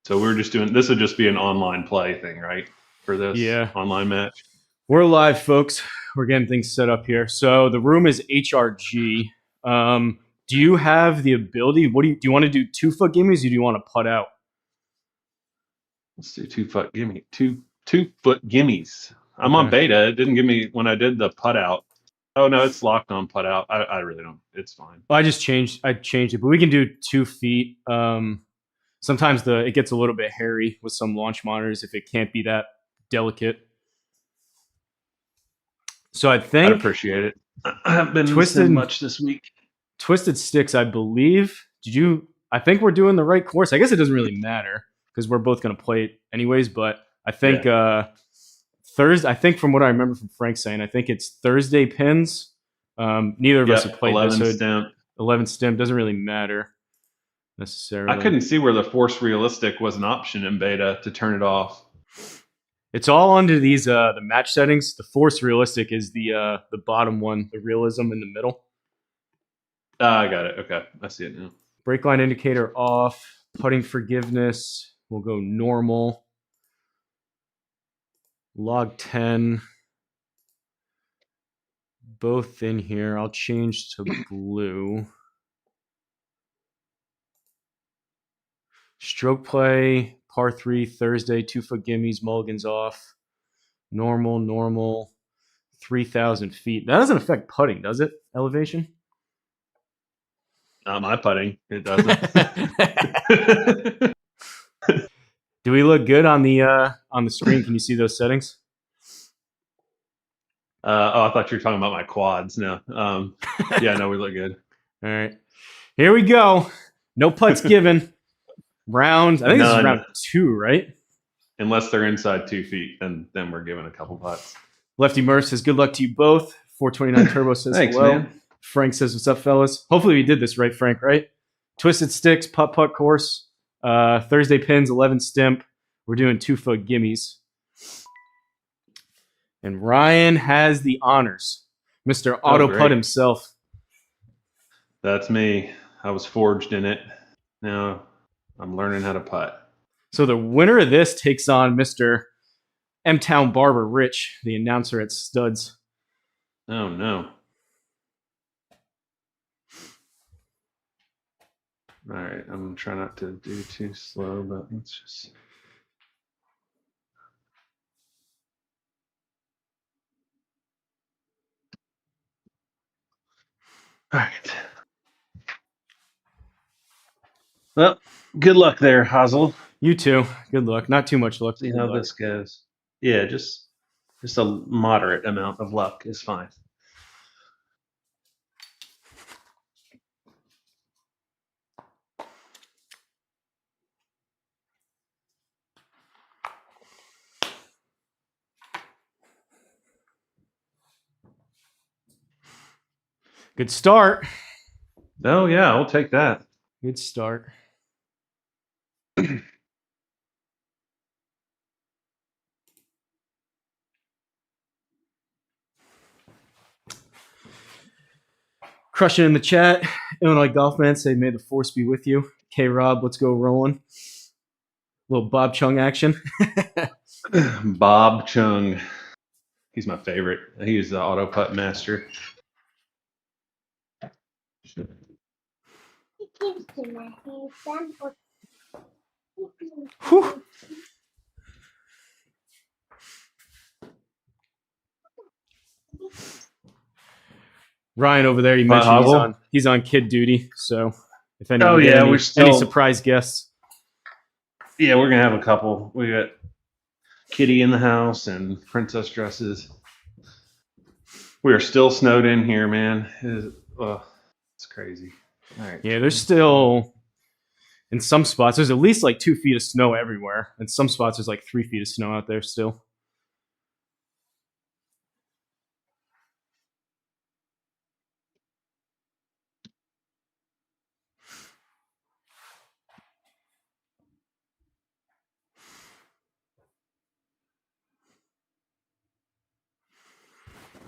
So we're just doing this. Would just be an online play thing, right? For this online match. We're live, folks. We're getting things set up here. So the room is HRG. Do you have the ability? Do you want to do 2-foot gimmies, or do you want to putt out? Let's do 2-foot gimme. 2-foot gimmies. I'm on beta. It didn't give me when I did the putt out. Oh no, it's locked on putt out. I really don't. It's fine. Well, I changed it, but we can do 2 feet. Sometimes it gets a little bit hairy with some launch monitors if it can't be that delicate. So I think I appreciate it. I haven't been twisted much this week. Twisted Sticks, I believe. I think we're doing the right course. I guess it doesn't really matter because we're both going to play it anyways. But I think Thursday. I think from what I remember from Frank saying, I think it's Thursday pins. Neither of us have played 11 this. Stimp. 11 stimp doesn't really matter necessarily. I couldn't see where the Force Realistic was an option in beta to turn it off. It's all under these the match settings. The Force Realistic is the bottom one, the realism in the middle. I got it. Okay, I see it now. Brake line indicator off. Putting forgiveness. We'll go normal. Log 10. Both in here. I'll change to blue. Stroke play, par 3, Thursday, 2-foot gimmies, mulligans off. Normal, 3,000 feet. That doesn't affect putting, does it? Elevation? Not my putting. It doesn't. Do we look good on the screen? Can you see those settings? I thought you were talking about my quads. No. Yeah, no, we look good. All right. Here we go. No putts given. I think this is round 2, right? Unless they're inside 2 feet, then we're giving a couple putts. Lefty Murph says, good luck to you both. 429 Turbo says, thanks, hello. Man. Frank says, what's up, fellas? Hopefully we did this right, Frank, right? Twisted Sticks, putt course. Thursday pins, 11 stimp. We're doing 2-foot gimmies. And Ryan has the honors. Mr. Auto Putt himself. That's me. I was forged in it. Now I'm learning how to putt. So the winner of this takes on Mr. M-Town Barber Rich, the announcer at Studs. Oh, no. All right. I'm going to try not to do too slow, but let's just... All right. Well, good luck there, Hosel. You too. Good luck. Not too much luck. See how this goes. Yeah, just a moderate amount of luck is fine. Good start. Oh, yeah, I'll take that. Good start. Crushing in the chat. Illinois Golfman say, may the force be with you. K-Rob, let's go rolling. Little Bob Chung action. Bob Chung. He's my favorite. He's the auto putt master. Whew. Ryan over there, you mentioned he's on kid duty. So if anyone any surprise guests. Yeah, we're gonna have a couple. We got Kitty in the house and princess dresses. We are still snowed in here, man. It's crazy. All right. Yeah, there's still in some spots. There's at least like 2 feet of snow everywhere. In some spots, there's like 3 feet of snow out there still.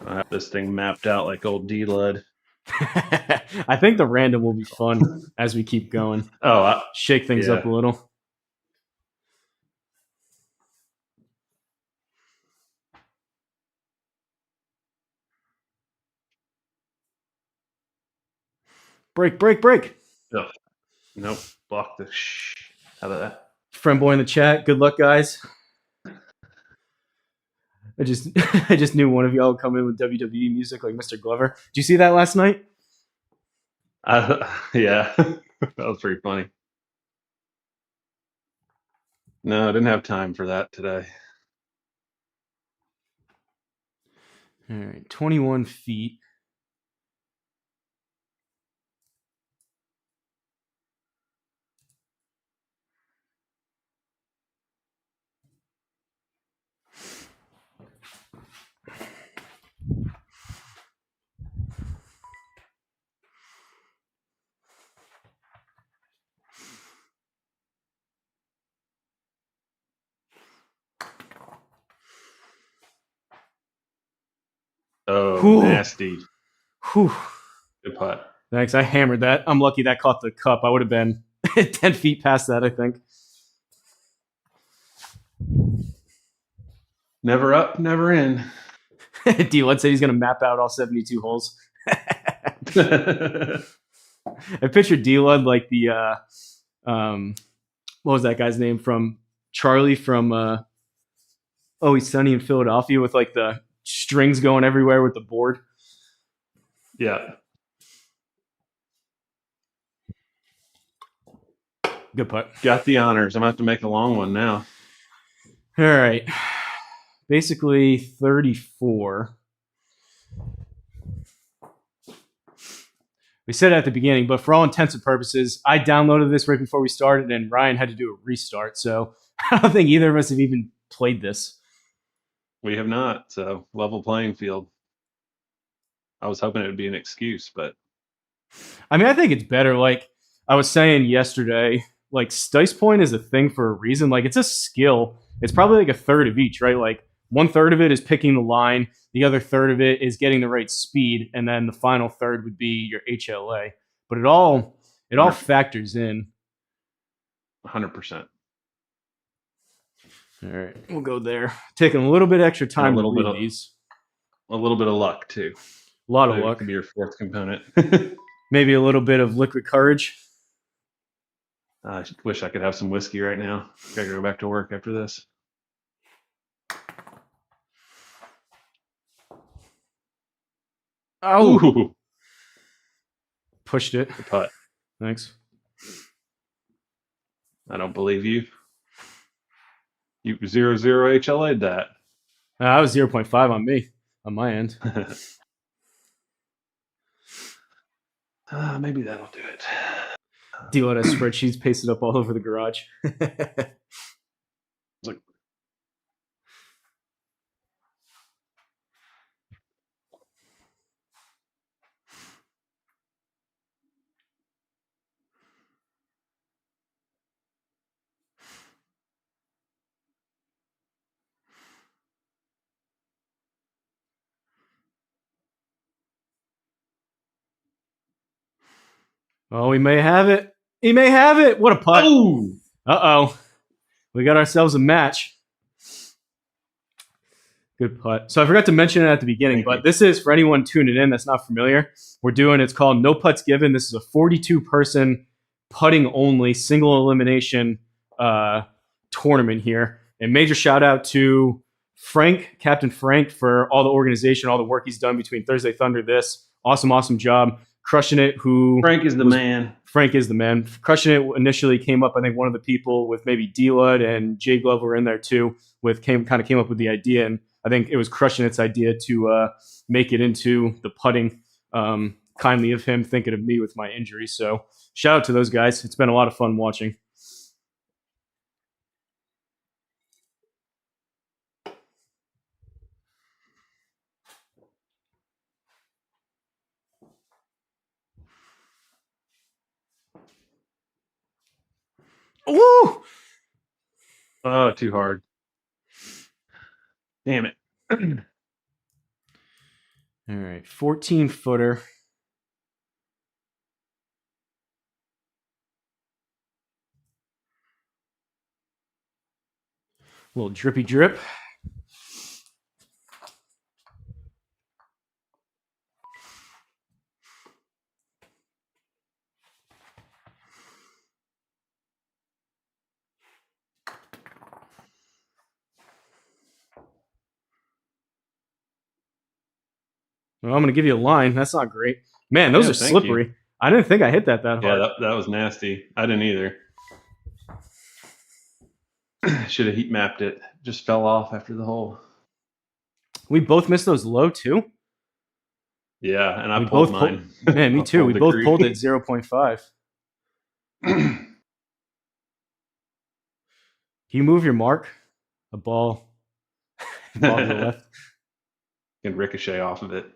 I have this thing mapped out like old D-Lud. I think the random will be fun as we keep going. Oh, shake things up a little. Break. Ugh. Nope. Block the shh out of that. Friend boy in the chat. Good luck, guys. I just knew one of y'all would come in with WWE music like Mr. Glover. Did you see that last night? Yeah, that was pretty funny. No, I didn't have time for that today. All right, 21 feet. Oh, Whew. nasty. Whew. Good putt. Thanks. I hammered that. I'm lucky that caught the cup. I would have been 10 feet past that, I think. Never up, never in. D, let's say he's going to map out all 72 holes. I pictured D-Lud like the, what was that guy's name from Charlie from Always Sunny in Philadelphia with like the strings going everywhere with the board. Yeah. Good putt. Got the honors. I'm going to have to make a long one now. All right. Basically 34. We said it at the beginning, but for all intents and purposes, I downloaded this right before we started, and Ryan had to do a restart. So I don't think either of us have even played this. We have not. So level playing field. I was hoping it would be an excuse, but I mean, I think it's better. Like I was saying yesterday, like Stice Point is a thing for a reason. Like it's a skill. It's probably like a third of each, right? Like 1/3 of it is picking the line. The other third of it is getting the right speed. And then the final third would be your HLA. But it all factors in. 100%. All right, we'll go there. Taking a little bit extra time to read these. A little bit of luck too. A lot of luck. Could be your fourth component. Maybe a little bit of liquid courage. I wish I could have some whiskey right now. Gotta go back to work after this. Oh, ooh. Pushed it. Good putt. Thanks. I don't believe you. You 0-0 HLA'd that. I was 0.5 on me, on my end. Maybe that'll do it. Deal has spreadsheets pasted up all over the garage. Like, Oh, he may have it. He may have it. What a putt. oh! Uh-oh. We got ourselves a match. Good putt. So I forgot to mention it at the beginning, but this is, for anyone tuning in that's not familiar, it's called No Putts Given. This is a 42-person putting only single elimination tournament here. And major shout out to Frank, Captain Frank, for all the organization, all the work he's done between Thursday Thunder, this. Awesome job. Crushing it. Frank is the man. Frank is the man. Crushing it initially came up, I think one of the people with maybe D-Lud and Jay Glover were in there too, came up with the idea. And I think it was Crushing It's idea to make it into the putting. Kindly of him thinking of me with my injury. So shout out to those guys. It's been a lot of fun watching. Woo! Oh, too hard. Damn it. All right, 14-footer. A little drippy drip. Well, I'm going to give you a line. That's not great. Man, those Yeah, are thank you. slippery. I didn't think I hit that Yeah, hard. that was nasty. I didn't either. Should have heat mapped it. Just fell off after the hole. We both missed those low, too. Yeah, and I We pulled both pulled. mine. Man, me I too. We pulled the both pulled at green. 0.5. Can you move your mark? A ball to the left. Can ricochet off of it.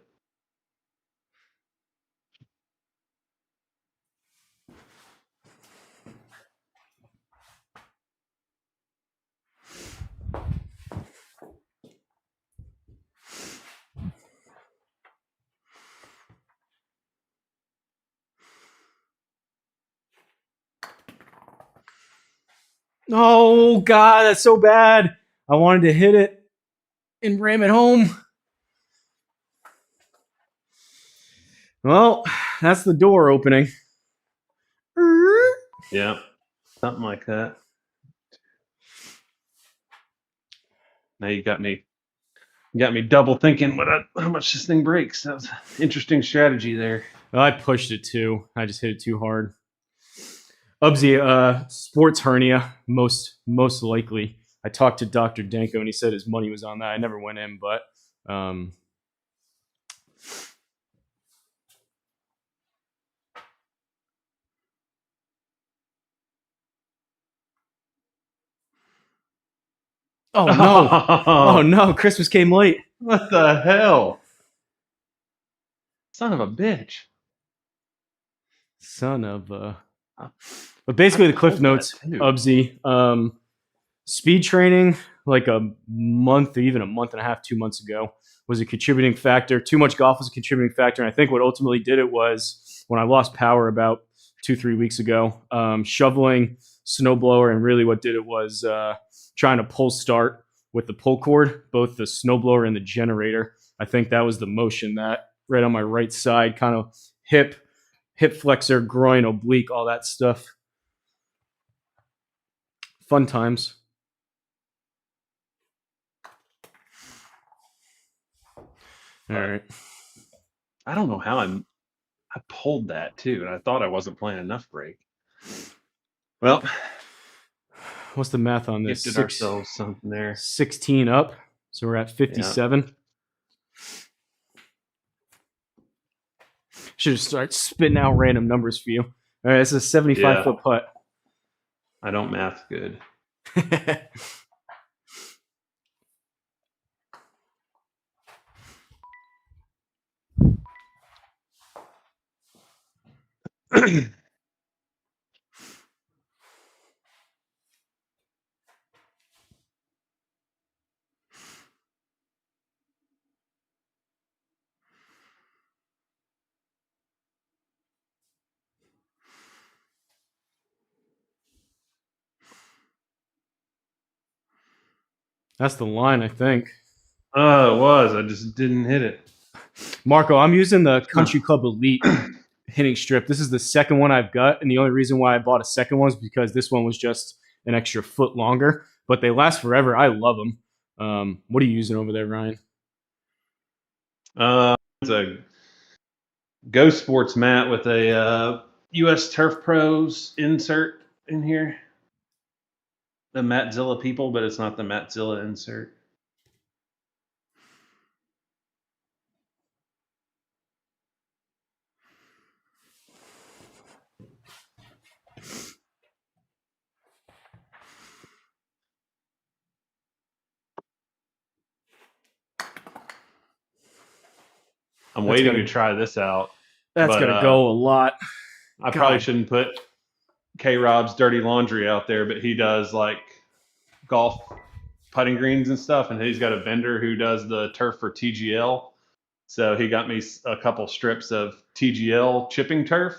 Oh, God, that's so bad. I wanted to hit it and ram it home. Well, that's the door opening. Yeah, something like that. Now you got me double thinking how much this thing breaks. That was interesting strategy there. Well, I pushed it too. I just hit it too hard. Ubsy, sports hernia, most likely. I talked to Dr. Danko and he said his money was on that. I never went in, but oh no. Oh no, Christmas came late. What the hell? Son of a bitch. Son of a. But basically, the cliff notes, Ubsy. Speed training, like a month, even a month and a half, 2 months ago, was a contributing factor. Too much golf was a contributing factor. And I think what ultimately did it was when I lost power about 2-3 weeks ago, shoveling, snowblower, and really what did it was trying to pull start with the pull cord, both the snowblower and the generator. I think that was the motion that right on my right side, kind of hip flexor, groin, oblique, all that stuff. Fun times. All right. I don't know how I pulled that too, and I thought I wasn't playing enough break. Well, what's the math on this? Gifted ourselves something there. 16 up, so we're at 57. Yeah. Should just start spitting out random numbers for you. All right, this is a 75-foot putt. I don't math good. That's the line, I think. It was. I just didn't hit it. Marco, I'm using the Country Club Elite hitting strip. This is the second one I've got, and the only reason why I bought a second one is because this one was just an extra foot longer, but they last forever. I love them. What are you using over there, Ryan? It's a Go Sports mat with a US Turf Pros insert in here. The Matzilla people, but it's not the Matzilla insert. I'm waiting to try this out. That's going to go a lot. I probably shouldn't put K-Rob's dirty laundry out there, but he does like golf putting greens and stuff, and he's got a vendor who does the turf for TGL. So he got me a couple strips of TGL chipping turf.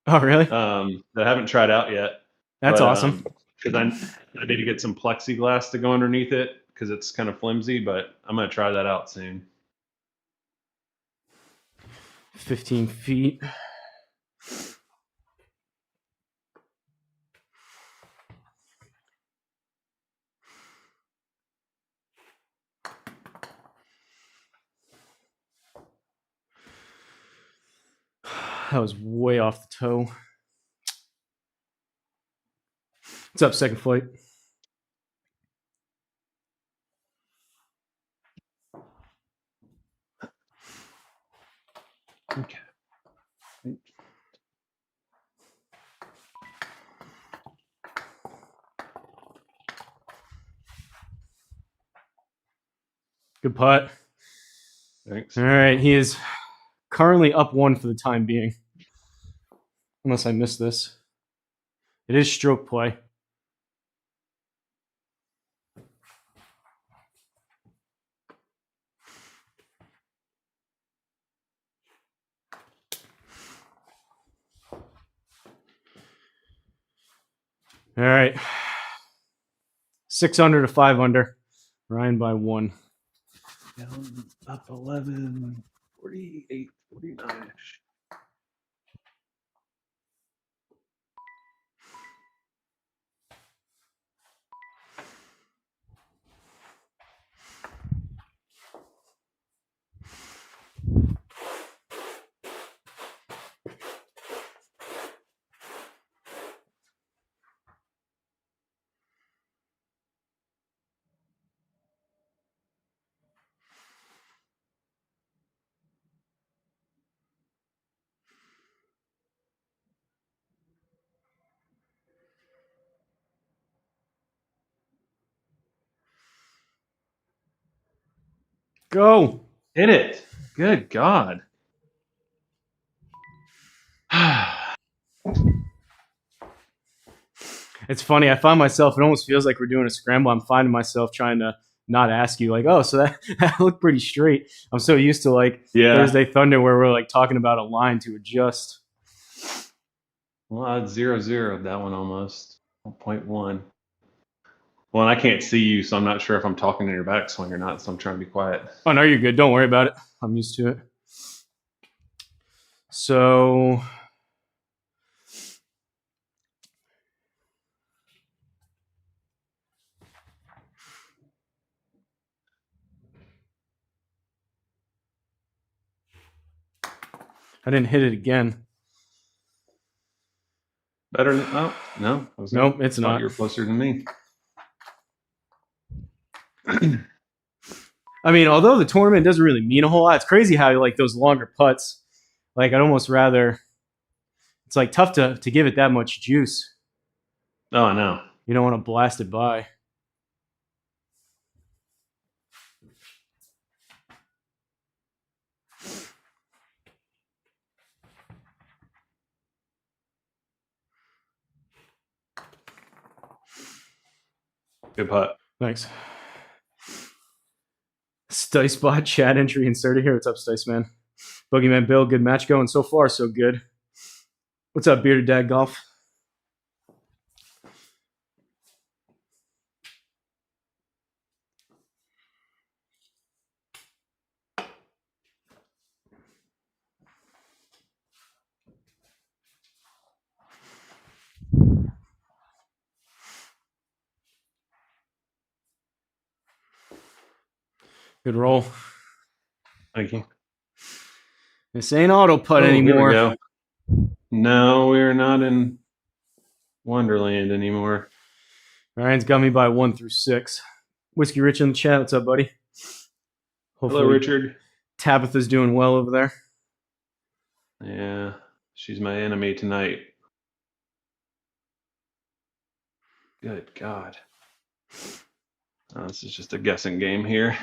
Oh, really? That I haven't tried out yet. That's awesome. Because I need to get some plexiglass to go underneath it because it's kind of flimsy, but I'm going to try that out soon. 15 feet. That was way off the toe. What's up, second flight? Okay. Good putt. Thanks. All right, he is currently up 1 for the time being. Unless I missed this. It is stroke play. All right. 6 under to 5 under. Ryan by 1. Down, up 11, 48, 49. Go. Hit it. Good God. It's funny. I find myself, it almost feels like we're doing a scramble. I'm finding myself trying to not ask you, like, oh, so that looked pretty straight. I'm so used to like Yeah. Thursday Thunder where we're like talking about a line to adjust. Well, it's 0-0, that one almost. 0.1. Well, and I can't see you, so I'm not sure if I'm talking in your backswing or not, so I'm trying to be quiet. Oh, no, you're good. Don't worry about it. I'm used to it. So I didn't hit it again. Better than, oh, no. Nope, it's I thought not. you were closer than me. I mean, although the tournament doesn't really mean a whole lot, it's crazy how like those longer putts, like I'd almost rather, it's like tough to give it that much juice. Oh, I know. You don't want to blast it by. Good putt. Thanks. Sticebot chat entry inserted here. What's up, Stice man? Boogeyman Bill, good match going so far, so good. What's up, Bearded Dad Golf? Good roll. Thank you. This ain't auto putt anymore. Here we go. No, we're not in Wonderland anymore. Ryan's got me by 1 through 6. Whiskey Rich in the chat. What's up, buddy? Hopefully, Hello, Richard. Tabitha's doing well over there. Yeah, she's my enemy tonight. Good God. Oh, this is just a guessing game here.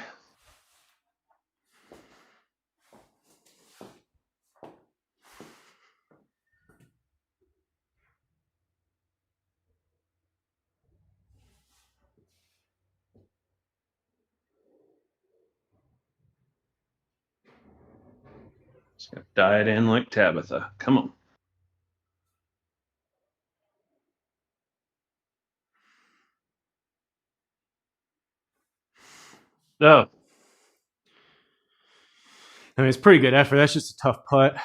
Just gonna dive in like Tabitha. Come on. Oh, I mean, it's pretty good effort. That's just a tough putt.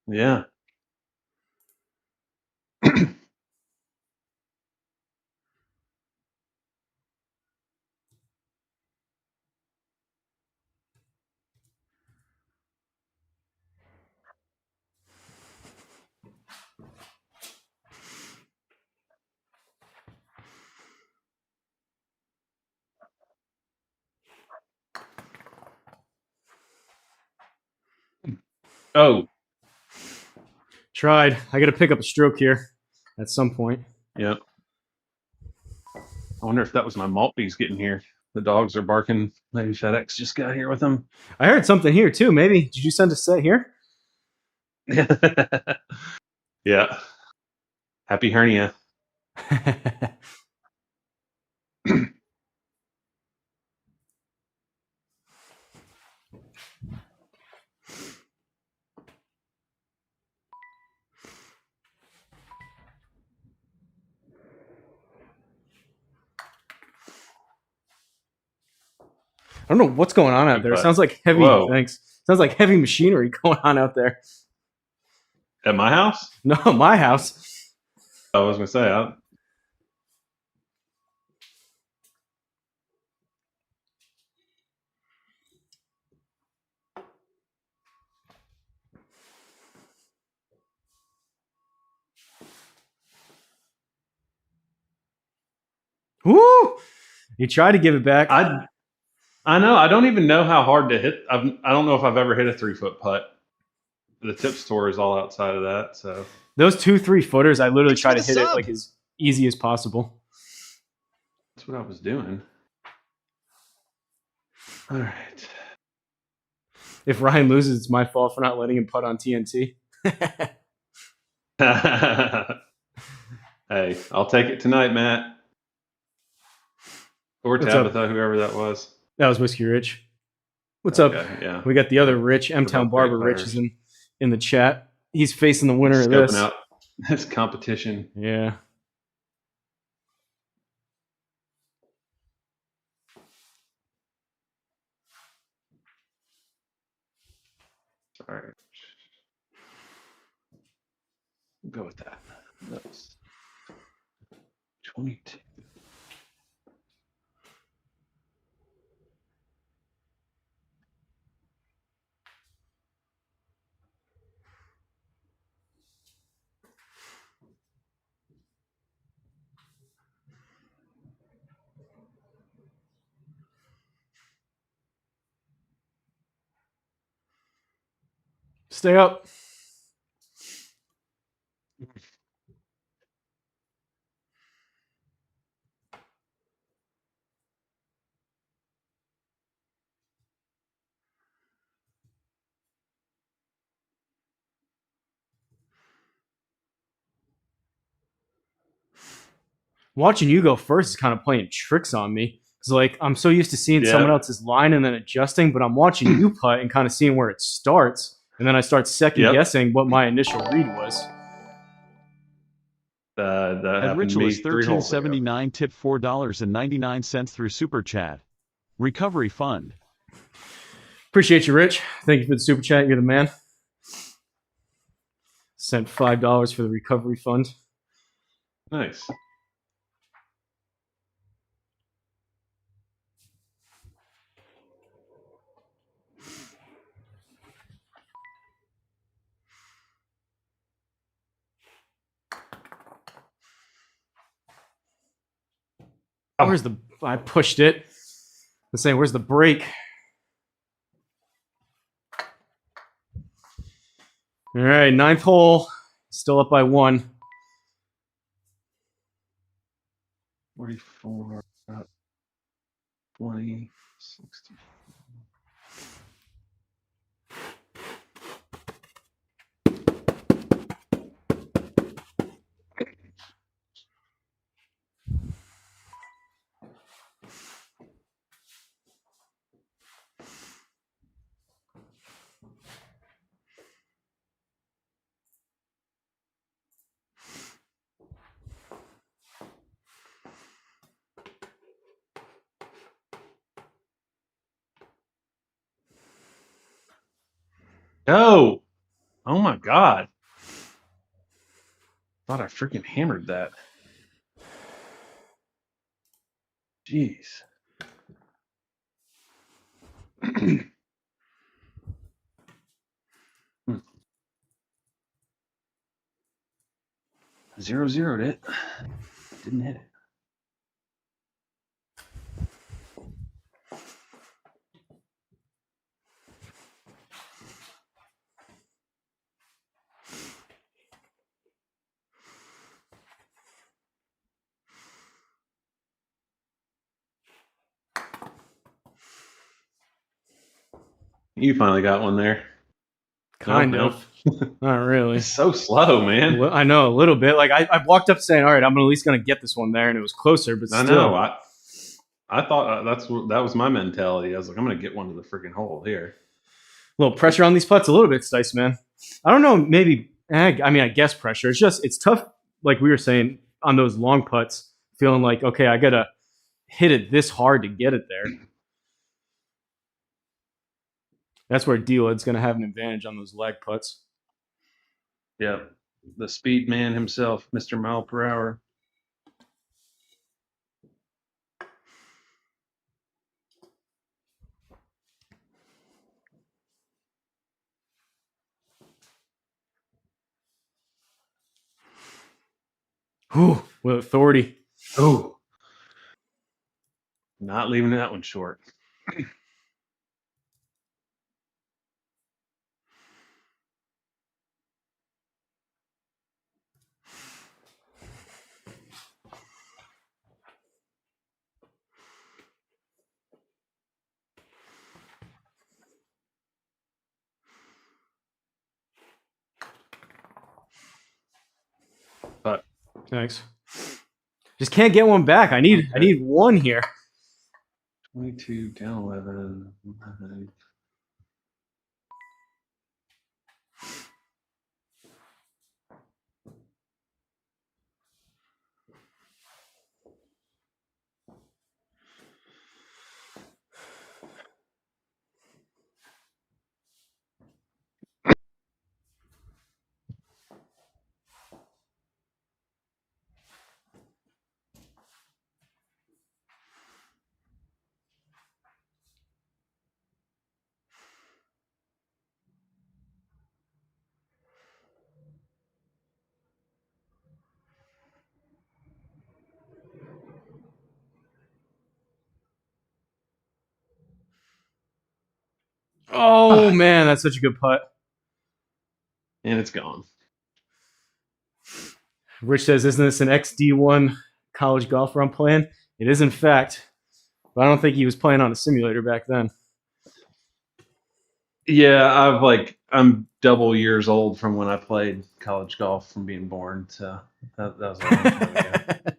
yeah. Oh, Tried. I got to pick up a stroke here at some point. yep. I wonder if that was my Maltese getting here. The dogs are barking. Maybe FedEx just got here with them. I heard something here too. Maybe did you send a set here? Yeah. Happy hernia. I don't know what's going on out there. It sounds like heavy. Whoa. Thanks. Sounds like heavy machinery going on out there. At my house? No, my house. I was gonna say. Woo! You try to give it back. I know. I don't even know how hard to hit. I don't know if I've ever hit a 3-foot putt. The tips tour is all outside of that. So those 2-3 footers, I literally try to hit it like as easy as possible. that's what I was doing. All right. If Ryan loses, it's my fault for not letting him putt on TNT. Hey, I'll take it tonight, Matt. Or What's Tabitha, up? whoever that was. That was Whiskey Rich. What's Okay, up? Yeah. We got the other Rich, M-Town Barber Rich is in the chat. He's facing the winner of this. Out this competition. Yeah. All right. We'll go with that. That's 22. Stay up. Watching you go first is kind of playing tricks on me. Because, like, I'm so used to seeing someone else's line and then adjusting, but I'm watching you putt and kind of seeing where it starts. And then I start second guessing what my initial read was. That Ed Richel is 1379, tip $4.99 through Super Chat. Recovery Fund. Appreciate you, Rich. Thank you for the Super Chat. You're the man. Sent $5 for the recovery fund. Nice. Where's the... I pushed it. Let's say, where's the break? All right, 9th hole. Still up by 1. 44, 20, 60. No. Oh my God. Thought I freaking hammered that. Jeez. Zeroed it. Didn't hit it. You finally got one there. Kind No. of. Not really. It's so slow, man. I know a little bit. Like I walked up saying, "All right, I'm at least gonna get this one there," and it was closer, but I still. know. I thought that was my mentality. I was like, I'm gonna get one to the freaking hole here. A little pressure on these putts, a little bit, Stice, man. I don't know, maybe. I mean, I guess pressure. It's tough. Like we were saying on those long putts, feeling like, okay, I gotta hit it this hard to get it there. That's where D-Led's gonna have an advantage on those lag putts. Yeah, the speed man himself, Mr. Mile per Hour. Whew, with authority. Oh, not leaving that one short. But Thanks. Just can't get one back. I need one here. 22 down 11. Oh man, that's such a good putt. And it's gone. Rich says, "Isn't this an XD1 college golfer I'm playing?" It is, in fact, but I don't think he was playing on a simulator back then. Yeah, I'm double years old from when I played college golf from being born, so that was a long time ago.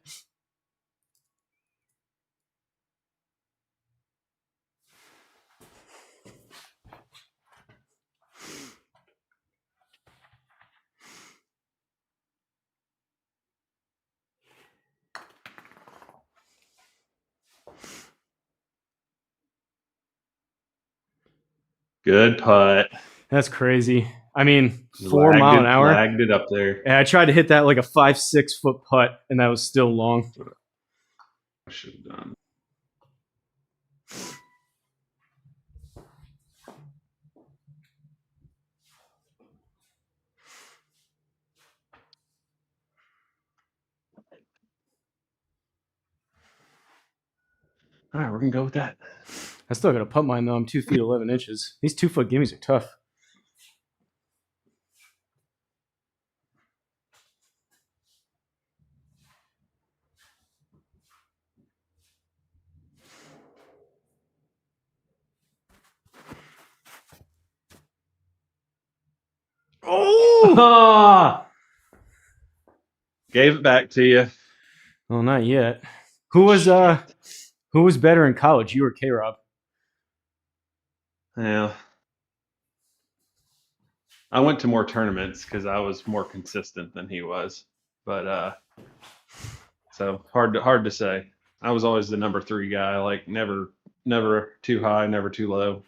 Good putt. That's crazy. I mean, 4 mile an hour. Lagged it up there. And I tried to hit that like a 5-6 foot putt, and that was still long. I should have done. All right, we're gonna go with that. I still got to putt mine though. I'm 2 feet 11 inches. These 2 foot gimmies are tough. Oh! Gave it back to you. Well, not yet. Who was better in college, you or K-Rob? Yeah. I went to more tournaments because I was more consistent than he was. But so hard to say. I was always the number 3 guy, like never too high, never too low.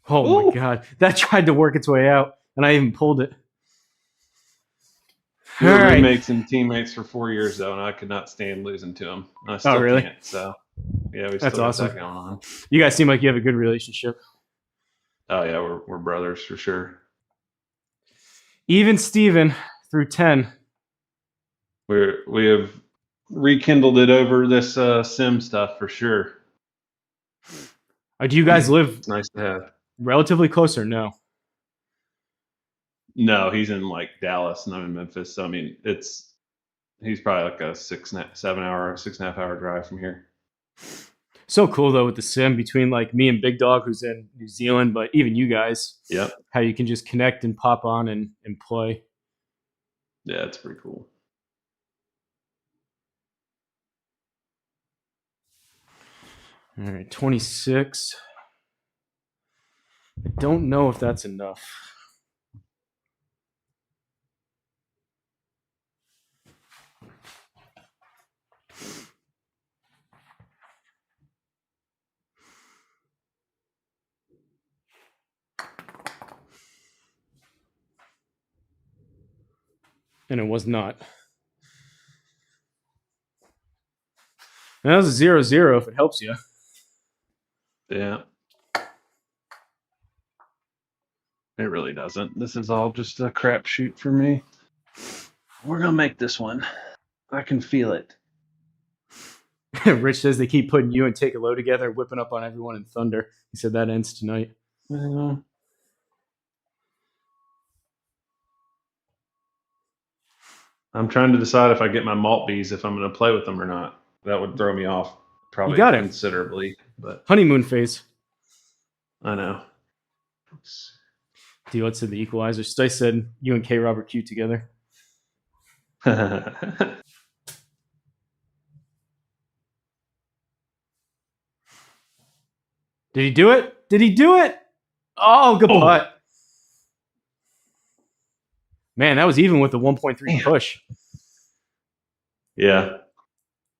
Oh my god. That tried to work its way out, and I even pulled it. We were roommates and teammates for 4 years though, and I could not stand losing to him. I still really? can't. So yeah, we That's still got awesome. that going on. You guys seem like you have a good relationship. Oh yeah, we're brothers for sure. Even Steven through 10. We have rekindled it over this sim stuff for sure. Do you guys live It's nice to have. relatively close or no? No, he's in like Dallas and I'm in Memphis. So I mean, he's probably like a 6.5 hour drive from here. So cool though with the sim between like me and Big Dog, who's in New Zealand, but even you guys, Yep. how you can just connect and pop on and play. Yeah, it's pretty cool. All right, 26. I don't know if that's enough. And it was not. And that was a 0-0 if it helps you. Yeah. It really doesn't. This is all just a crapshoot for me. We're going to make this one. I can feel it. Rich says they keep putting you and Take a Low together, whipping up on everyone in Thunder. He said that ends tonight. I'm trying to decide if I get my Maltbys, if I'm going to play with them or not. That would throw me off probably You got it. considerably. But Honeymoon phase. I know. D-What said the equalizer. Stice said you and K. Robert Q together. Did he do it? Did he do it? Oh, good putt. Man, that was even with the 1.3 push. Yeah.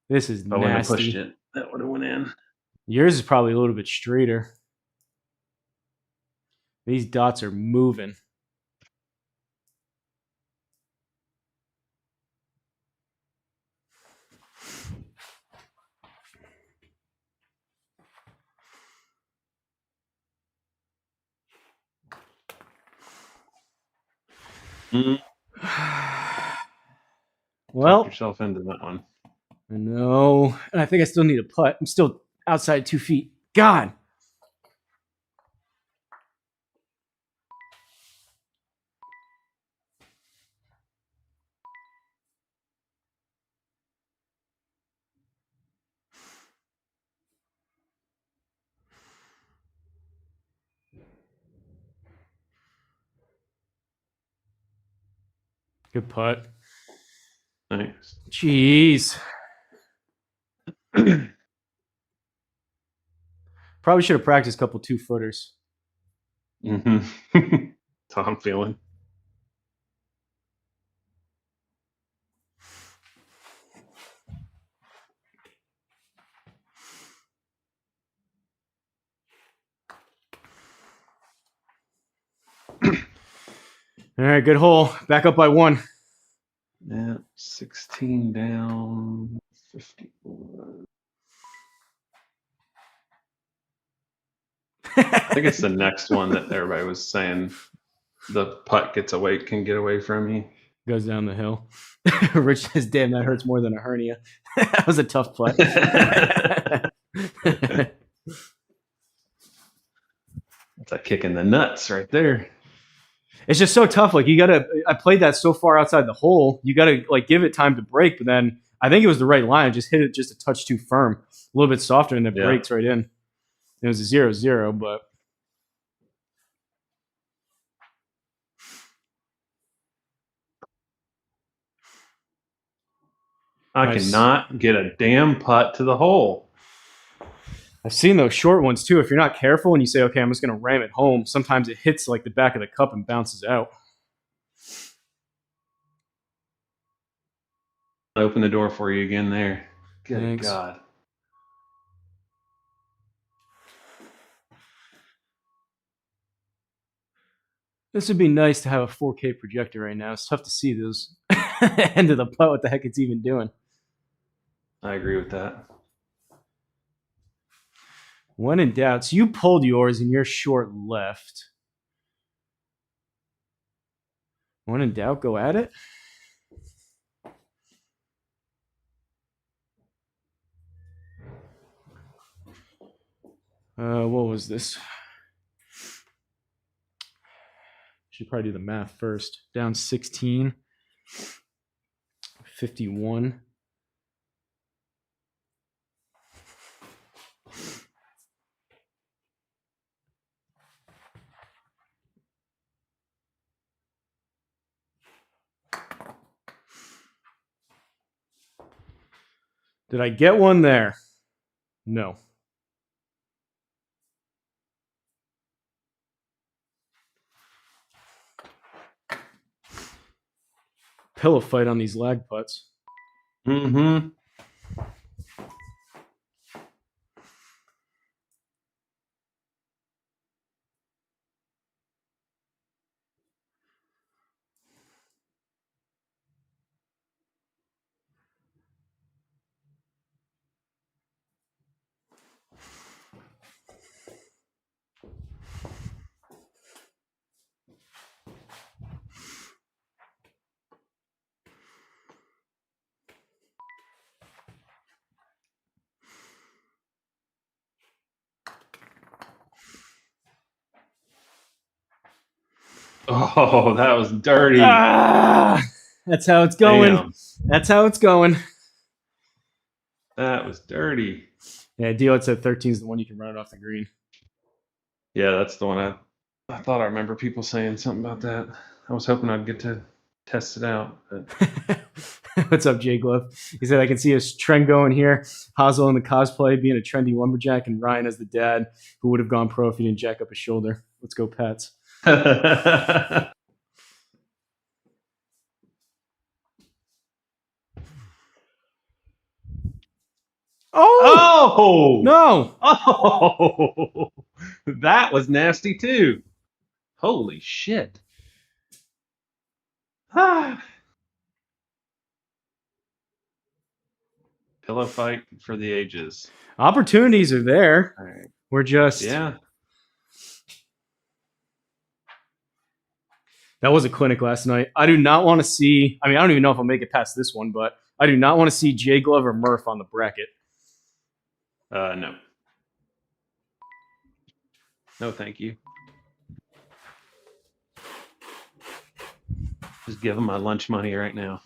This is If I wouldn't have nasty. pushed it, that would have went in. Yours is probably a little bit straighter. These dots are moving. Well, talk yourself into that one. I know. And I think I still need a putt. I'm still outside 2 feet. God. Good putt. Thanks. Jeez. Probably should have practiced a couple 2-footers. Mm-hmm. That's how I'm feeling. All right, good hole. Back up by 1. Yeah, 16 down, 54. I think it's the next one that everybody was saying the putt can get away from you. Goes down the hill. Rich says, damn, that hurts more than a hernia. That was a tough putt. It's a kick in the nuts right there. It's just so tough. Like, I played that so far outside the hole. You got to, like, give it time to break. But then I think it was the right line. I just hit it just a touch too firm. A little bit softer, and it breaks right in. It was a 0-0, but. I cannot get a damn putt to the hole. I've seen those short ones too. If you're not careful and you say, okay, I'm just going to ram it home, sometimes it hits like the back of the cup and bounces out. Open the door for you again there. Good Thanks. God. This would be nice to have a 4K projector right now. It's tough to see those end of the putt, what the heck it's even doing. I agree with that. When in doubt, so you pulled yours and you're short left. When in doubt, go at it. What was this? Should probably do the math first. Down 16. 51. Did I get one there? No. Pillow fight on these lag putts. Mm-hmm. Oh, that was dirty. That's how it's going. Damn. That's how it's going. That was dirty. Yeah, Dio said 13 is the one you can run it off the green. Yeah, that's the one I thought I remember people saying something about that. I was hoping I'd get to test it out. But What's up, Jay Glove? He said, I can see a trend going here. Hosel in the cosplay being a trendy lumberjack and Ryan as the dad who would have gone pro if he didn't jack up his shoulder. Let's go, Pats. Oh! No! Oh! That was nasty too. Holy shit. Ah. Pillow fight for the ages. Opportunities are there. All right. We're just... Yeah. That was a clinic last night. I do not want to see... I mean, I don't even know if I'll make it past this one, but I do not want to see Jay Glove or Murph on the bracket. No. No, thank you. Just give them my lunch money right now.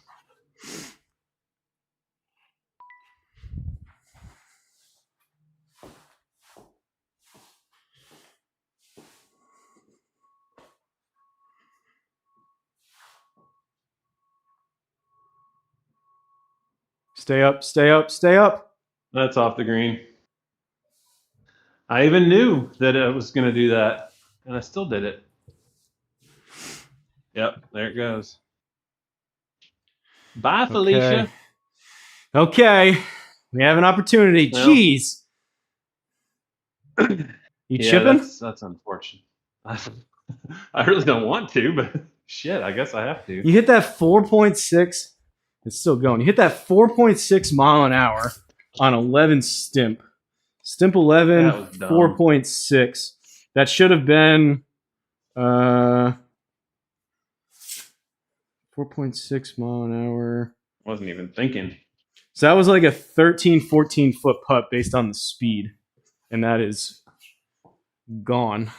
Stay up, stay up, stay up. That's off the green. I even knew that I was going to do that, and I still did it. Yep, there it goes. Bye, Felicia. Okay. We have an opportunity. Well, Jeez. You chipping? That's unfortunate. I really don't want to, but shit, I guess I have to. You hit that 4.6. It's still going. You hit that 4.6 mile an hour on 11 stimp. Stimp 11, That was dumb. 4.6. That should have been 4.6 mile an hour. Wasn't even thinking. So that was like a 13, 14 foot putt based on the speed. And that is gone.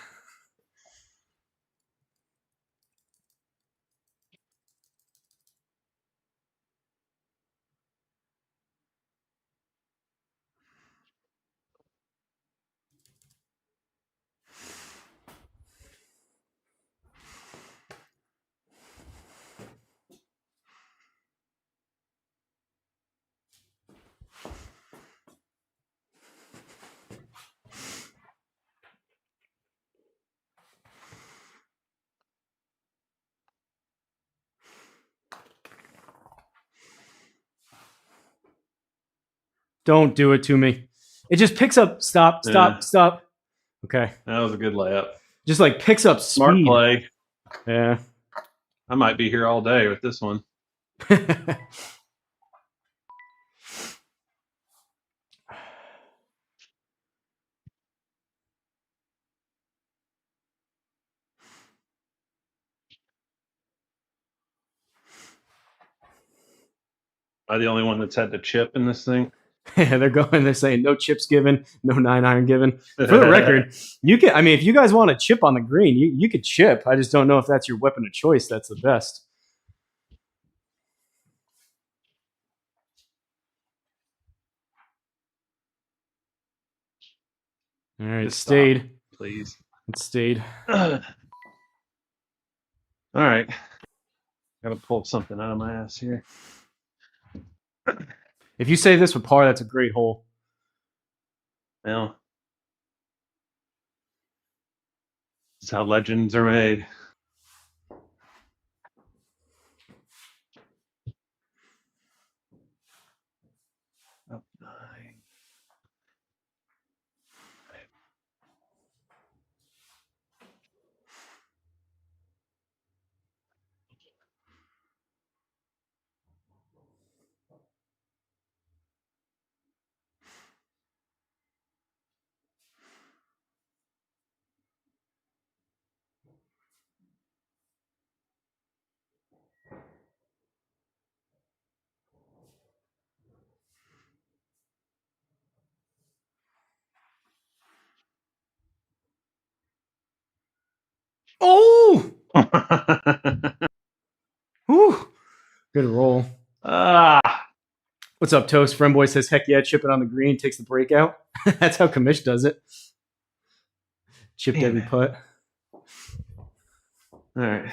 Don't do it to me. It just picks up. Stop. Okay. That was a good layup. Just like picks up speed. Smart play. Yeah. I might be here all day with this one. Am I the only one that's had to chip in this thing? Yeah, they're saying no chips given, no 9-iron given. For the record, you can. I mean, if you guys want to chip on the green, you could chip. I just don't know if that's your weapon of choice. That's the best. All right, Just stayed. stop, please. It stayed. All right. Got to pull something out of my ass here. If you say this with par, that's a great hole. Well, this is how legends are made. Up 9. Oh! Whew. Good roll. What's up, Toast? Friend boy says, heck yeah, chip it on the green, takes the breakout. That's how Kamish does it. Chipped every putt. All right.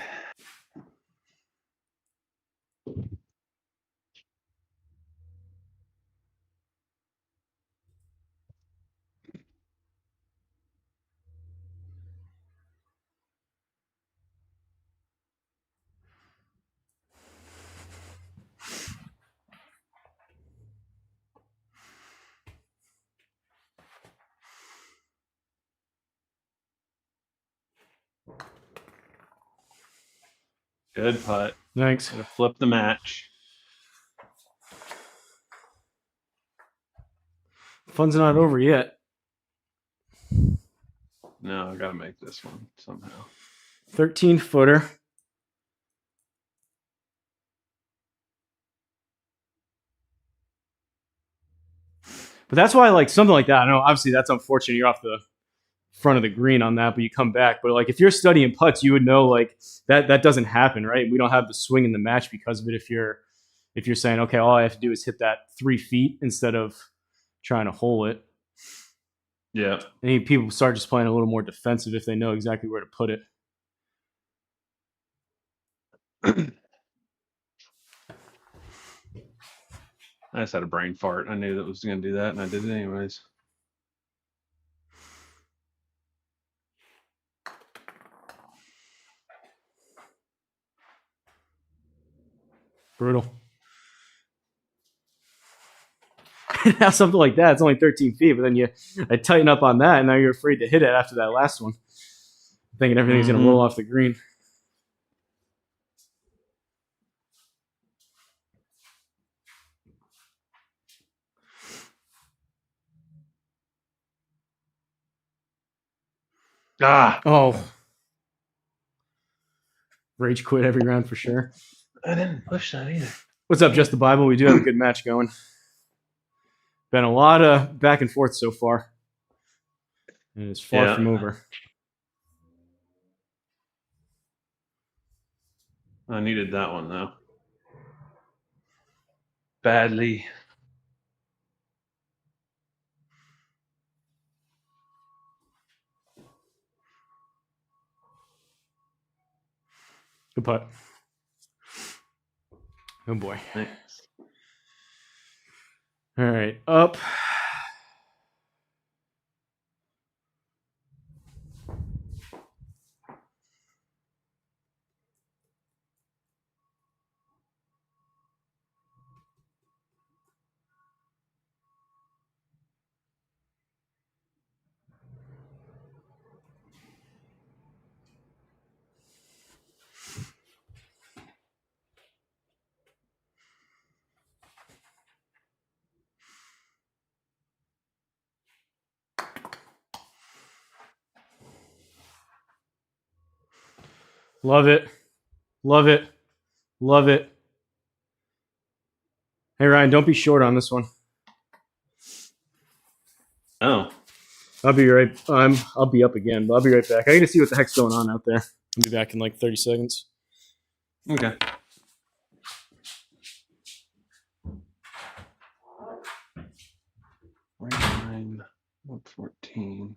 Good putt. Thanks. Gonna flip the match. Fun's not over yet. No, I gotta make this one somehow. 13-footer. But that's why, like, something like that, I know, obviously, that's unfortunate. You're off the front of the green on that, but you come back. But, like, if you're studying putts, you would know, like, that doesn't happen, right? We don't have the swing in the match because of it. If you're saying, okay, all I have to do is hit that 3 feet instead of trying to hole it. Yeah. I think people start just playing a little more defensive if they know exactly where to put it. I just had a brain fart. I knew that was going to do that, and I did it anyways. Brutal. Now something like that, it's only 13 feet, but then I tighten up on that, and now you're afraid to hit it after that last one, thinking everything's going to roll off the green. Oh. Rage quit every round for sure. I didn't push that either. What's up, Just the Bible? We do have a good match going. Been a lot of back and forth so far. And it's far from over. I needed that one, though. Badly. Good putt. Oh, boy. Thanks. All right, up. Love it. Love it. Love it. Hey, Ryan, don't be short on this one. Oh. I'll be right. I'll be up again, but I'll be right back. I got to see what the heck's going on out there. I'll be back in like 30 seconds. Okay. $49, 114.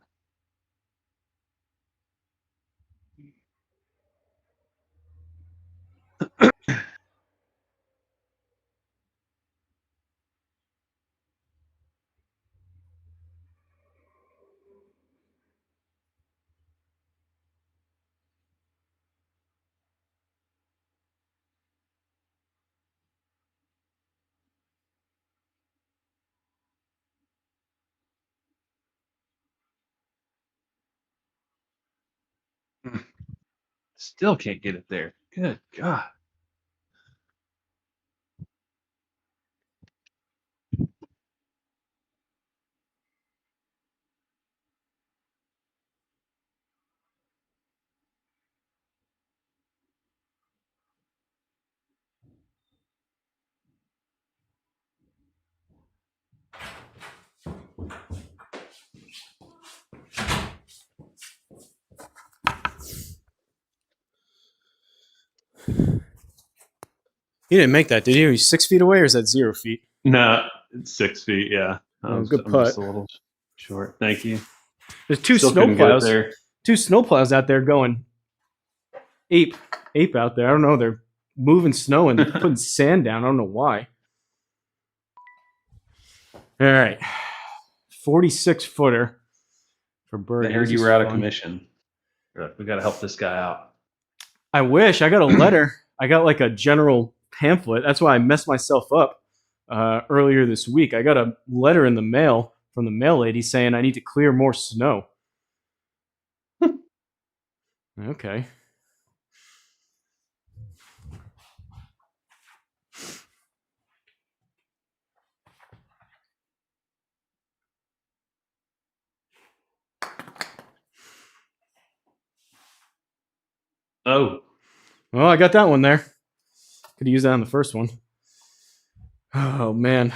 Still can't get it there. Good God. He didn't make that, did he? He's 6 feet away, or is that 0 feet? No, it's 6 feet. Yeah. Oh, good I'm putt. just a little short. Thank you. There's two Still couldn't get it snowplows. there. Two snowplows out there going ape out there. I don't know. They're moving snow and putting sand down. I don't know why. All right, 46 footer for birdie. They heard This you is were out of fun. commission. We got to help this guy out. I wish. I got a letter. I got like a general pamphlet. That's why I messed myself up earlier this week. I got a letter in the mail from the mail lady saying I need to clear more snow. Okay. Oh, Well, I got that one there. Could have used that on the first one. Oh, man.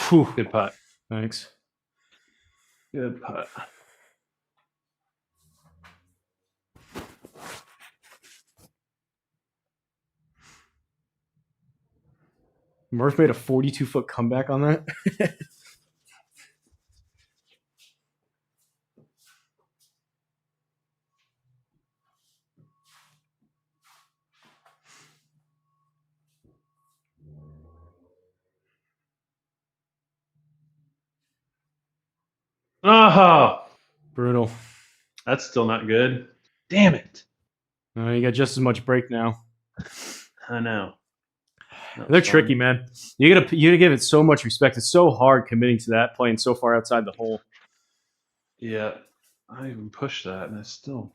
Whew. good putt. Thanks. Good putt. Murph made a 42-foot comeback on that. Oh, Brutal. that's still not good. Damn it. You got just as much break now. I know. They're tricky, man. You gotta give it so much respect. It's so hard committing to that, playing so far outside the hole. Yeah. I even pushed that and it's still.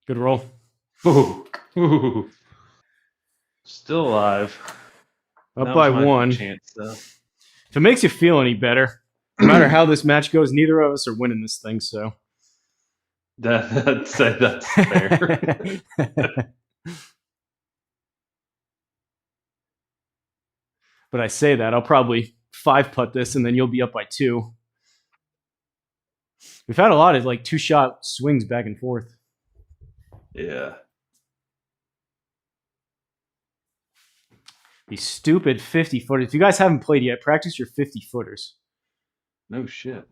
Good roll. Ooh. Ooh. Still alive. Up That by was my one. chance, though. If it makes you feel any better, no matter how this match goes, neither of us are winning this thing. So That's fair. But I say that I'll probably 5-putt this, and then you'll be up by 2. We've had a lot of like 2-shot swings back and forth. Yeah. These stupid 50-footers. If you guys haven't played yet, practice your 50-footers. No shit.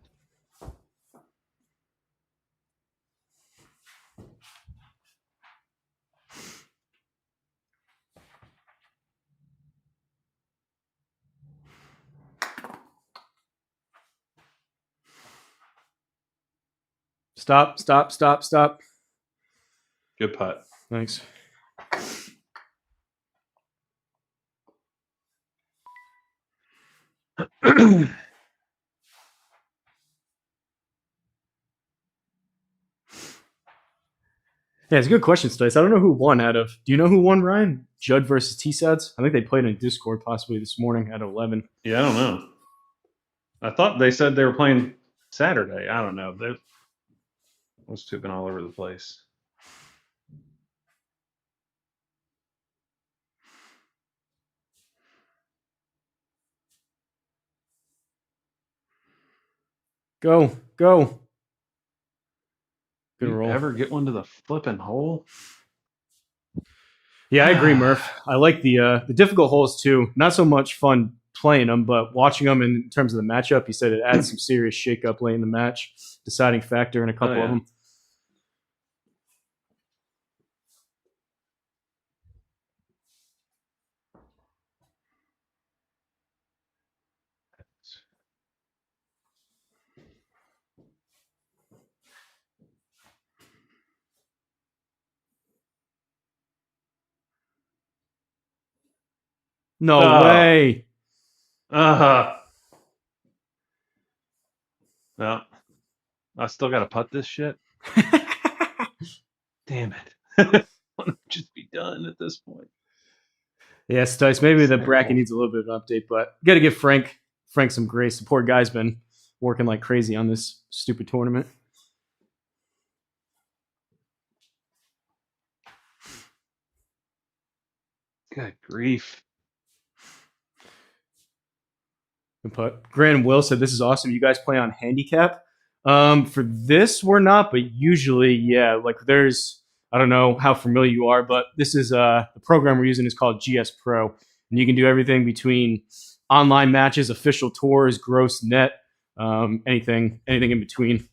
Stop, stop, stop, stop. Good putt. Thanks. Yeah, it's a good question, Stice. I don't know who won out of. Do you know who won, Ryan? Judd versus T-Sads? I think they played in Discord possibly this morning at 11. Yeah, I don't know. I thought they said they were playing Saturday. I don't know. Those two have been all over the place. Go. Go. Good You roll. ever get one to the flipping hole? Yeah, I agree, Murph. I like the difficult holes too. Not so much fun playing them, but watching them in terms of the matchup. He said it adds some serious shakeup late in the match, deciding factor in a couple of them. No way. Well, I still got to putt this shit. Damn it. Want to just be done at this point. Yeah, Stice, maybe the bracket needs a little bit of an update, but got to give Frank some grace. The poor guy's been working like crazy on this stupid tournament. Good grief. Good putt. Grant Will said, "This is awesome. You guys play on handicap." For this, we're not, but usually, yeah. Like there's, I don't know how familiar you are, but this is the program we're using is called GS Pro, and you can do everything between online matches, official tours, gross net, anything in between.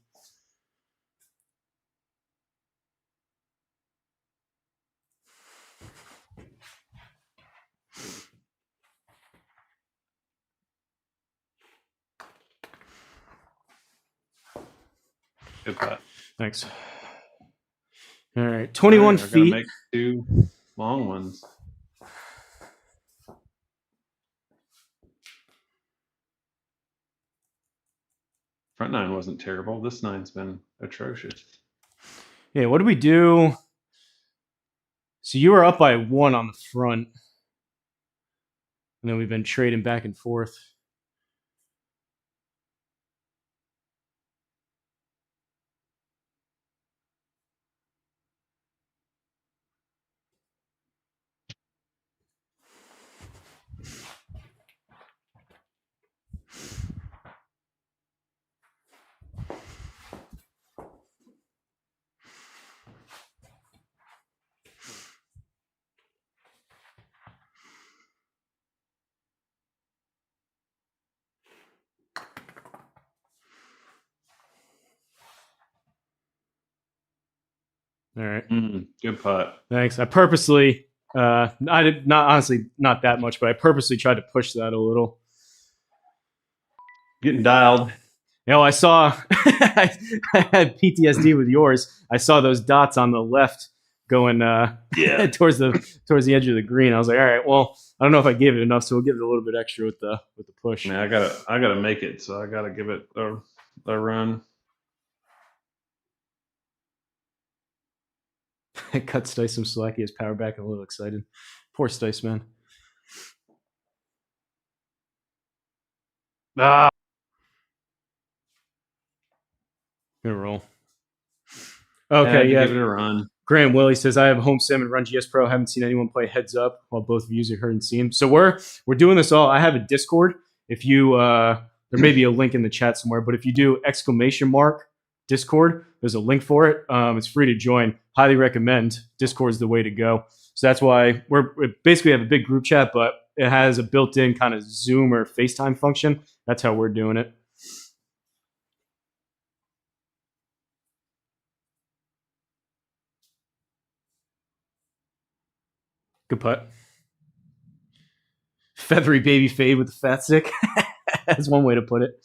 Good putt. Thanks. All right, 21 feet. Gotta make 2 long ones. Front 9 wasn't terrible. This 9's been atrocious. Yeah, what do we do? So you were up by 1 on the front, and then we've been trading back and forth. All right. Good putt. Thanks. I purposely, I did not honestly not that much, but I purposely tried to push that a little. Getting dialed. You know, I saw I had PTSD with yours. I saw those dots on the left going towards the edge of the green. I was like, all right, well, I don't know if I gave it enough, so we'll give it a little bit extra with the push. Man, I gotta make it, so I gotta give it a run. I cut Stice some slack. He has power back and a little excited. Poor Stice, man. Ah. Gonna roll. Okay, yeah. Give it a run. Graham Willie says, I have home sim and run GS Pro. Haven't seen anyone play heads up while both of you have heard and seen. So we're doing this all. I have a Discord. If you there may be a link in the chat somewhere, but if you do !Discord, there's a link for it. It's free to join. Highly recommend. Discord's the way to go. So that's why we basically have a big group chat, but it has a built-in kind of Zoom or FaceTime function. That's how we're doing it. Good putt. Feathery baby fade with the fat stick. That's one way to put it.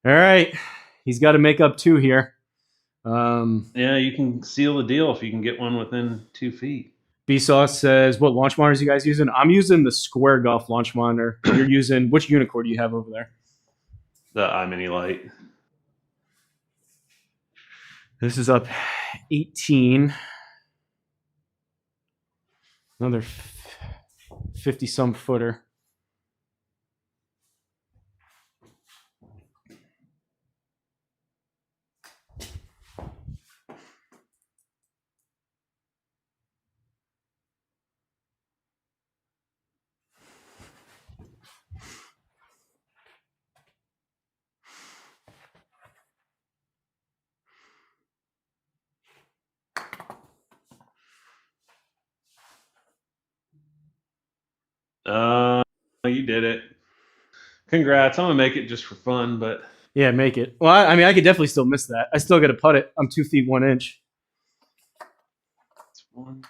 All right. He's got to make up 2 here. Yeah, you can seal the deal if you can get one within 2 feet. B-Sauce says, what launch monitors you guys using? I'm using the Square Golf launch monitor. You're using, which Unicore do you have over there? The iMini Lite. This is up 18. Another 50-some footer. You did it. Congrats. I'm gonna make it just for fun, but Yeah, make it. Well, I mean, I could definitely still miss that. I still got to putt it. I'm 2 feet 1 inch. it's one.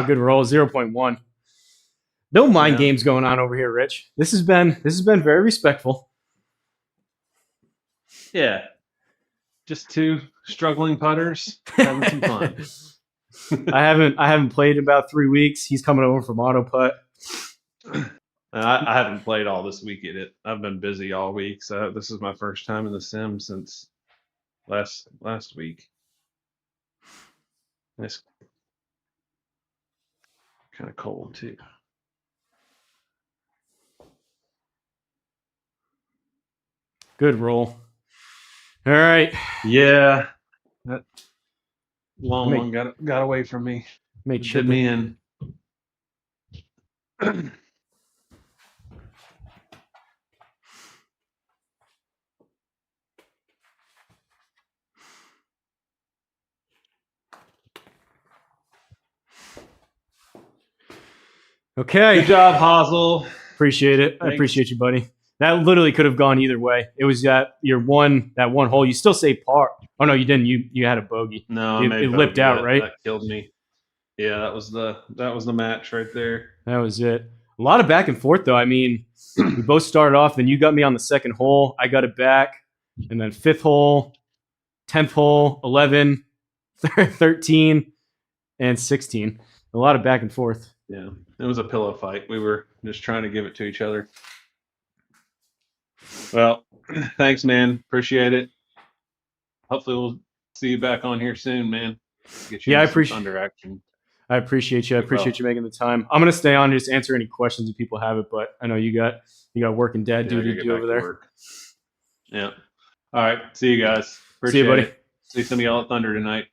Good roll. 0.1. No mind Yeah. games going on over here, Rich. This has been very respectful. Yeah. Just two struggling putters having some fun. I haven't played in about 3 weeks. He's coming over from auto putt. I haven't played all this week yet. I've been busy all week, so this is my first time in the sim since last week. It's kind of cold too. Good roll. All right. Yeah, that long Let me- one got away from me. May Did chip me it. in. Okay. Good job, Hosel. Appreciate it. I Thanks. appreciate you, buddy. That literally could have gone either way. It was that one hole. You still say par. Oh no, you didn't. You had a bogey. No, I It made lipped bogey. out, right? That killed me. Yeah, that was the match right there. That was it. A lot of back and forth though. I mean, we both started off. Then you got me on the second hole. I got it back, and then 5th hole, 10th hole, 11, 13, and 16. A lot of back and forth. Yeah, it was a pillow fight. We were just trying to give it to each other. Well, thanks, man. Appreciate it. Hopefully, we'll see you back on here soon, man. Get you Yeah, I into some appreciate- Thunder action. I appreciate you. I appreciate you making the time. I'm gonna stay on and just answer any questions if people have it, but I know you got work and dad Yeah, I duty gotta to get do back over to there. work. Yeah. All right. See you guys. Appreciate See you, buddy. it. See some of y'all at Thunder tonight.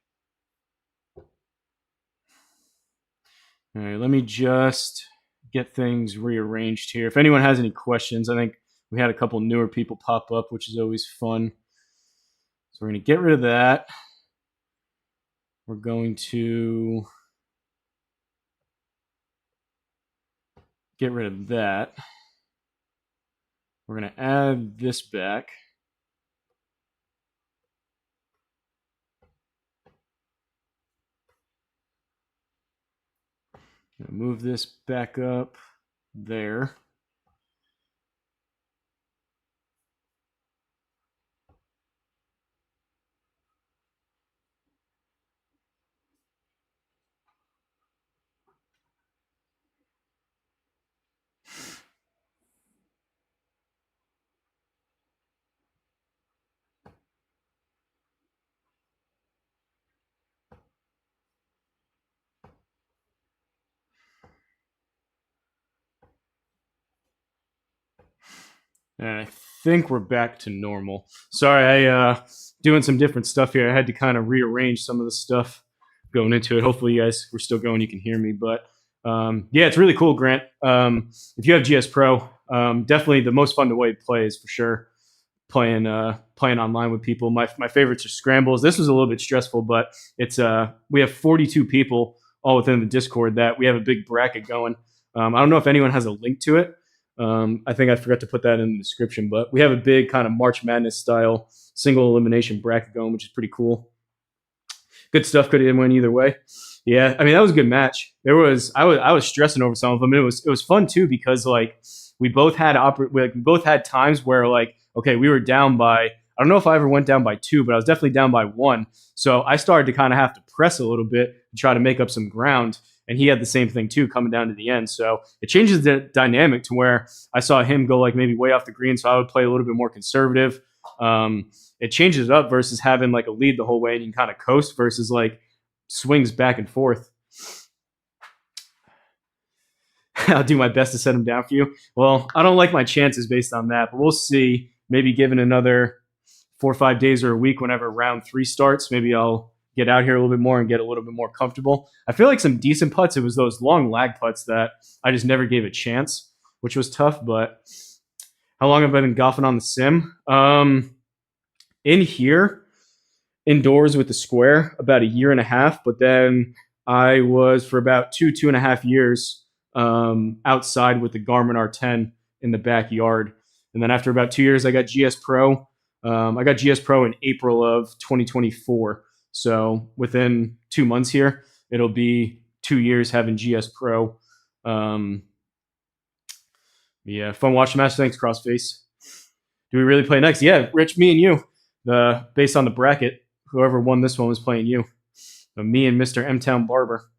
All right, let me just get things rearranged here. If anyone has any questions, I think we had a couple newer people pop up, which is always fun. So we're going to get rid of that. We're going to get rid of that. We're going to add this back. Move this back up there. And I think we're back to normal. Sorry, I doing some different stuff here. I had to kind of rearrange some of the stuff going into it. Hopefully you guys were still going. You can hear me. But yeah, it's really cool, Grant. If you have GS Pro, definitely the most fun way to play is for sure playing online with people. My favorites are scrambles. This was a little bit stressful, but it's we have 42 people all within the Discord that we have a big bracket going. I don't know if anyone has a link to it. I think I forgot to put that in the description, but we have a big kind of March Madness style single elimination bracket going, which is pretty cool. Good stuff. Could have went either way. Yeah, I mean that was a good match. I was stressing over some of them. It was fun too because like we both had times where like okay we were down by I don't know if I ever went down by 2, but I was definitely down by 1. So I started to kind of have to press a little bit to try to make up some ground. And he had the same thing too, coming down to the end. So it changes the dynamic to where I saw him go like maybe way off the green, so I would play a little bit more conservative. It changes it up versus having like a lead the whole way and you can kind of coast versus like swings back and forth. I'll do my best to set him down for you. Well, I don't like my chances based on that, but we'll see. Maybe given another 4 or 5 days or a week, whenever round 3 starts, maybe I'll get out here a little bit more and get a little bit more comfortable. I feel like some decent putts. It was those long lag putts that I just never gave a chance, which was tough. But how long have I been golfing on the sim? In here, indoors with the square, about a year and a half. But then I was for about 2.5 years outside with the Garmin R10 in the backyard. And then after about 2 years, I got GS Pro. I got GS Pro in April of 2024. So within 2 months here, it'll be 2 years having GS Pro. Yeah, fun watching match. Thanks, Crossface. Do we really play next? Yeah, Rich, me and you. Based on the bracket, whoever won this one was playing you. So me and Mr. M-Town Barber.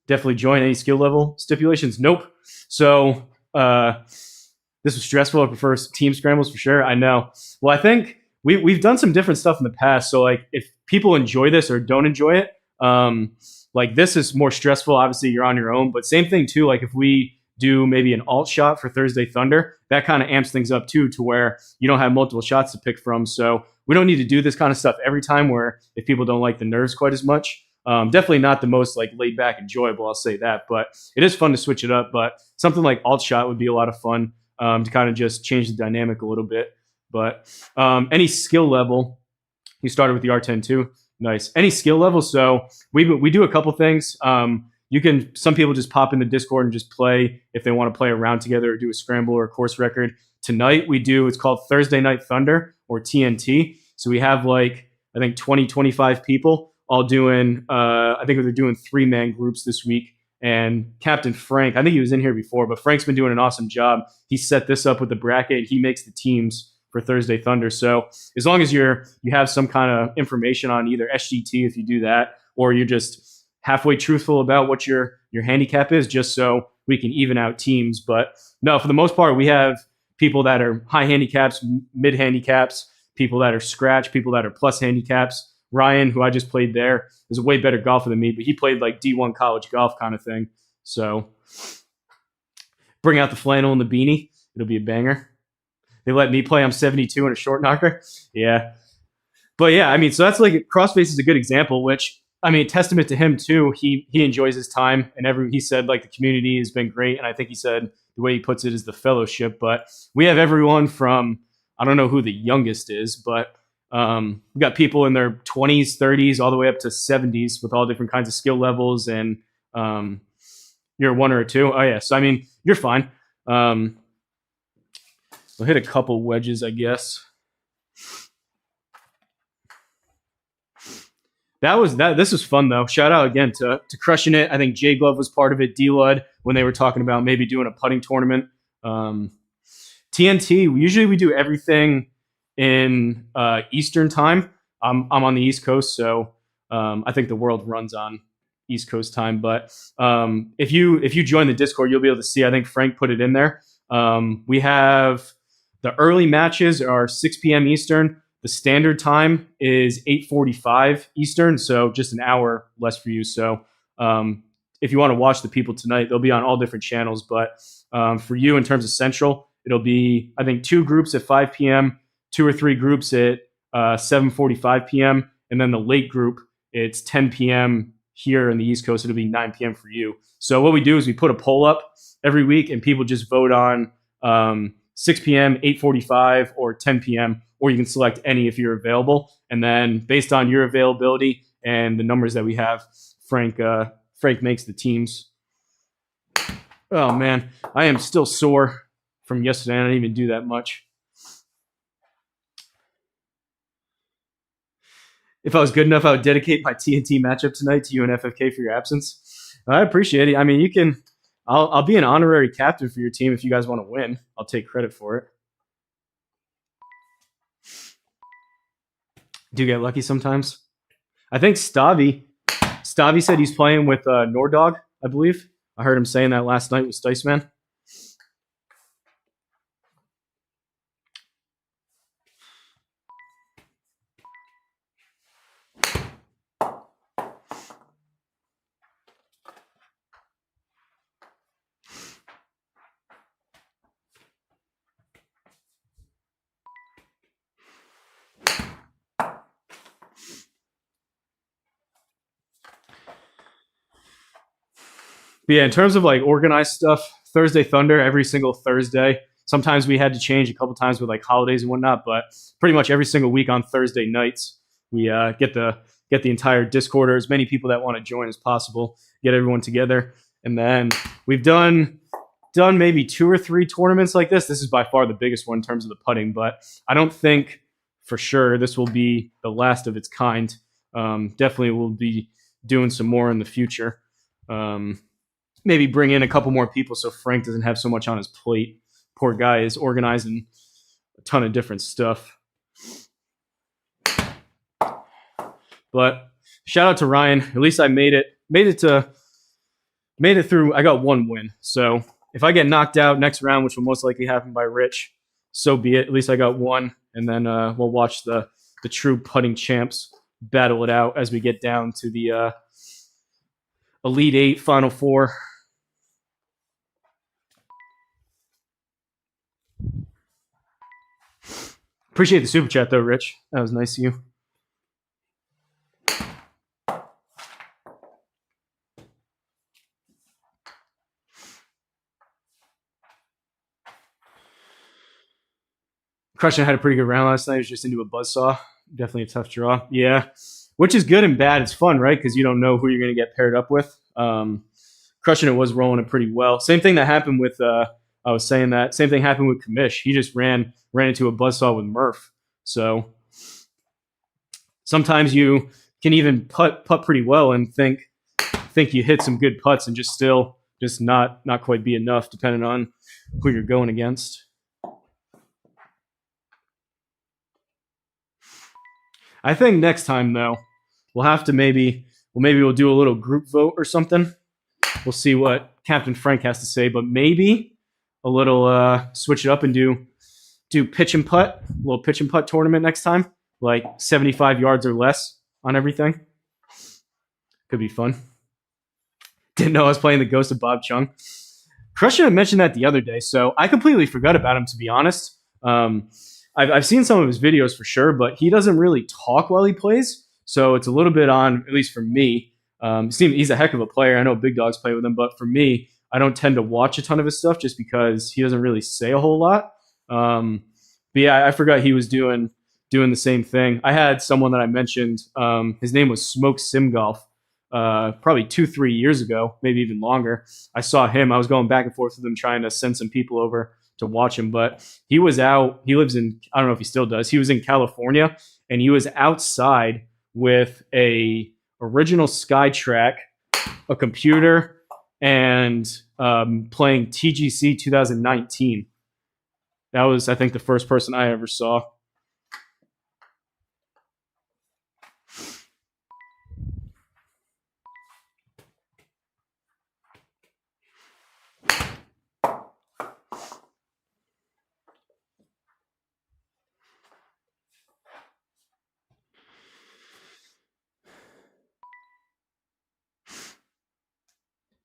Definitely join. Any skill level stipulations? Nope. So this was stressful. I prefer team scrambles for sure. I know. Well, I think we've done some different stuff in the past. So like if people enjoy this or don't enjoy it, like this is more stressful. Obviously, you're on your own. But same thing too. Like if we do maybe an alt shot for Thursday Thunder, that kind of amps things up too, to where you don't have multiple shots to pick from. So we don't need to do this kind of stuff every time, where if people don't like the nerves quite as much. Definitely not the most like laid back enjoyable, I'll say that, but it is fun to switch it up. But something like alt shot would be a lot of fun to kind of just change the dynamic a little bit. But any skill level, you started with the R10 too. Nice. Any skill level. So we do a couple things. Some people just pop in the Discord and just play if they want to play a round together or do a scramble or a course record. Tonight it's called Thursday Night Thunder or TNT. So we have like, I think 20, 25 people all doing, I think they're doing 3-man groups this week. And Captain Frank, I think he was in here before, but Frank's been doing an awesome job. He set this up with the bracket. He makes the teams for Thursday Thunder. So as long as you have some kind of information on either SGT, if you do that, or you're just halfway truthful about what your handicap is, just so we can even out teams. But no, for the most part, we have people that are high handicaps, mid handicaps, people that are scratch, people that are plus handicaps. Ryan, who I just played there, is a way better golfer than me, but he played like D1 college golf kind of thing. So bring out the flannel and the beanie. It'll be a banger. They let me play. I'm 72 and a short knocker. Yeah. But yeah, I mean, so that's like Crossface is a good example, which, I mean, testament to him too. He enjoys his time, and he said like the community has been great. And I think he said the way he puts it is the fellowship. But we have everyone from, I don't know who the youngest is, but we got people in their 20s, 30s, all the way up to 70s with all different kinds of skill levels. And you're one or a two. Oh yeah. So, I mean, you're fine. We'll hit a couple wedges, I guess. This was fun though. Shout out again to Crushing It. I think J Glove was part of it. D-Lud, when they were talking about maybe doing a putting tournament. TNT, usually we do everything in Eastern time. I'm on the East Coast, so I think the world runs on East Coast time. But if you join the Discord, you'll be able to see. I think Frank put it in there. We have the early matches are 6 p.m. Eastern. The standard time is 8:45 Eastern, so just an hour less for you. So if you want to watch the people tonight, they'll be on all different channels. But for you, in terms of Central, it'll be, I think, 2 groups at 5 p.m., 2 or 3 groups at 7:45 p.m., and then the late group, it's 10 p.m. here in the East Coast. It'll be 9 p.m. for you. So what we do is we put a poll up every week, and people just vote on 6 p.m., 8:45, or 10 p.m., or you can select any if you're available. And then based on your availability and the numbers that we have, Frank makes the teams. Oh, man, I am still sore from yesterday. I didn't even do that much. If I was good enough, I would dedicate my TNT matchup tonight to you and FFK for your absence. I appreciate it. I mean, you can. I'll be an honorary captain for your team if you guys want to win. I'll take credit for it. Do get lucky sometimes. I think Stavi said he's playing with Nordog, I believe. I heard him saying that last night with Sticeman. But yeah, in terms of like organized stuff, Thursday Thunder every single Thursday. Sometimes we had to change a couple times with like holidays and whatnot, but pretty much every single week on Thursday nights, we get the entire Discord or as many people that want to join as possible, get everyone together, and then we've done maybe 2 or 3 tournaments like this. This is by far the biggest one in terms of the putting, but I don't think for sure this will be the last of its kind. Definitely we'll be doing some more in the future. Maybe bring in a couple more people so Frank doesn't have so much on his plate. Poor guy is organizing a ton of different stuff. But shout out to Ryan. At least I made it through. I got 1 win. So if I get knocked out next round, which will most likely happen by Rich, so be it. At least I got 1, and then we'll watch the true putting champs battle it out as we get down to the Elite 8, Final 4. Appreciate the super chat though, Rich. That was nice of you. Crushing had a pretty good round last night. He was just into a buzzsaw. Definitely a tough draw. Yeah. Which is good and bad. It's fun, right? Because you don't know who you're going to get paired up with. Crushing it was rolling it pretty well. Same thing that happened with I was saying that. Same thing happened with Kamish. He just ran into a buzzsaw with Murph. So sometimes you can even putt pretty well and think you hit some good putts and just not quite be enough depending on who you're going against. I think next time though, we'll have to we'll do a little group vote or something. We'll see what Captain Frank has to say, but maybe a little switch it up and do pitch and putt, a little pitch and putt tournament next time, like 75 yards or less on everything. Could be fun. Didn't know I was playing the ghost of Bob Chung. Crusher mentioned that the other day, so I completely forgot about him, to be honest. I've seen some of his videos for sure, but he doesn't really talk while he plays, so it's a little bit on, at least for me. He's a heck of a player. I know big dogs play with him, but for me, I don't tend to watch a ton of his stuff just because he doesn't really say a whole lot. But yeah, I forgot he was doing the same thing. I had someone that I mentioned. His name was Smoke Sim Golf. Probably 2-3 years ago, maybe even longer. I saw him. I was going back and forth with him, trying to send some people over to watch him. But he was out. He lives in, I don't know if he still does. He was in California, and he was outside with a original SkyTrack, a computer, and playing TGC 2019. That was, I think, the first person I ever saw.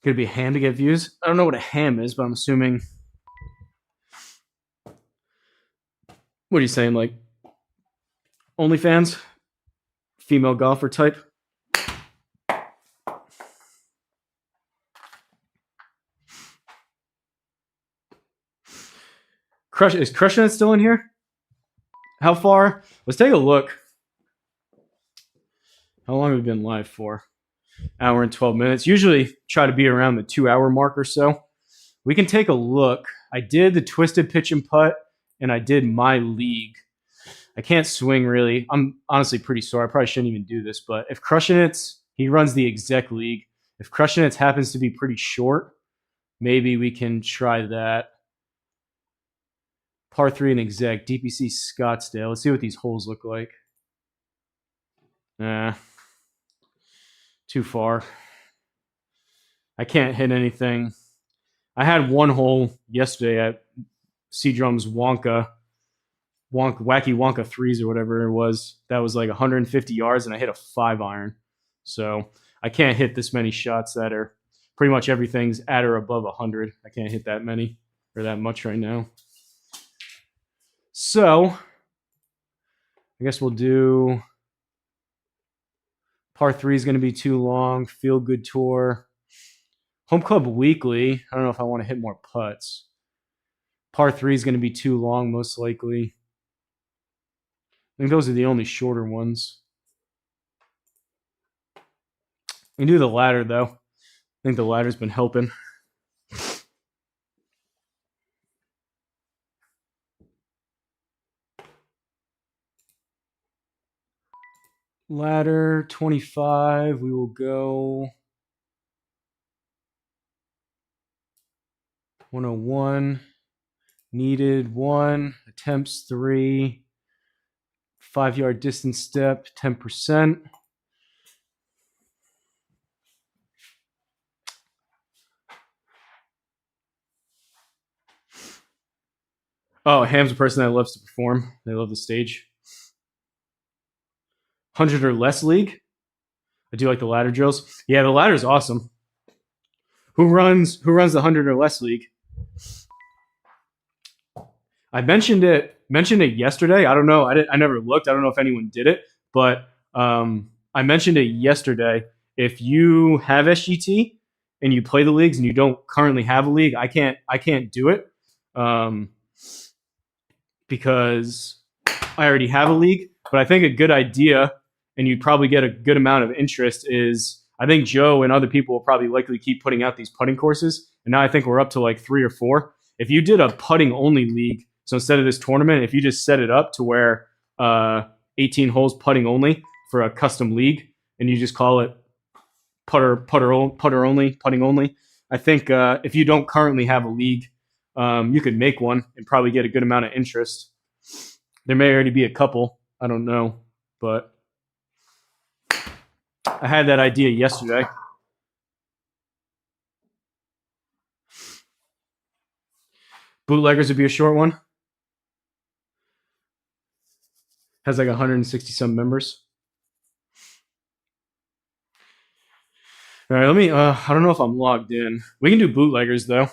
Could it be a ham to get views? I don't know what a ham is, but I'm assuming. What are you saying? Like OnlyFans? Female golfer type? Is Crushing It still in here? How far? Let's take a look. How long have we been live for? Hour and 12 minutes. Usually try to be around the 2-hour mark or so. We can take a look. I did the twisted pitch and putt, and I did my league. I can't swing really. I'm honestly pretty sore. I probably shouldn't even do this, but if Crushing It's, he runs the exec league. If Crushing It happens to be pretty short, maybe we can try that. Par 3 and exec, DPC Scottsdale. Let's see what these holes look like. Too far. I can't hit anything. I had one hole yesterday at Seadrum's Wacky Wonka 3s or whatever it was. That was like 150 yards, and I hit a 5-iron. So I can't hit this many shots that are pretty much everything's at or above 100. I can't hit that many or that much right now. So I guess we'll do Par 3 is going to be too long. Feel Good Tour. Home Club Weekly. I don't know if I want to hit more putts. Par 3 is going to be too long, most likely. I think those are the only shorter ones. We can do the ladder, though. I think the ladder's been helping. Ladder 25. We will go 101. Needed 1. Attempts 3. 5-yard distance step 10%. Oh, Ham's a person that loves to perform. They love the stage. 100 or less league. I do like the ladder drills. Yeah, the ladder is awesome. Who runs the 100 or less league? I mentioned it yesterday. I don't know. I never looked. I don't know if anyone did it, but I mentioned it yesterday. If you have SGT and you play the leagues and you don't currently have a league, I can't do it because I already have a league. But I think a good idea, and you'd probably get a good amount of interest, is I think Joe and other people will probably likely keep putting out these putting courses. And now I think we're up to like 3 or 4. If you did a putting only league, so instead of this tournament, if you just set it up to where 18 holes putting only for a custom league, and you just call it putter only, putting only, I think if you don't currently have a league, you could make one and probably get a good amount of interest. There may already be a couple. I don't know, but I had that idea yesterday. Bootleggers would be a short one. Has like 160 some members. All right, let me. I don't know if I'm logged in. We can do bootleggers though.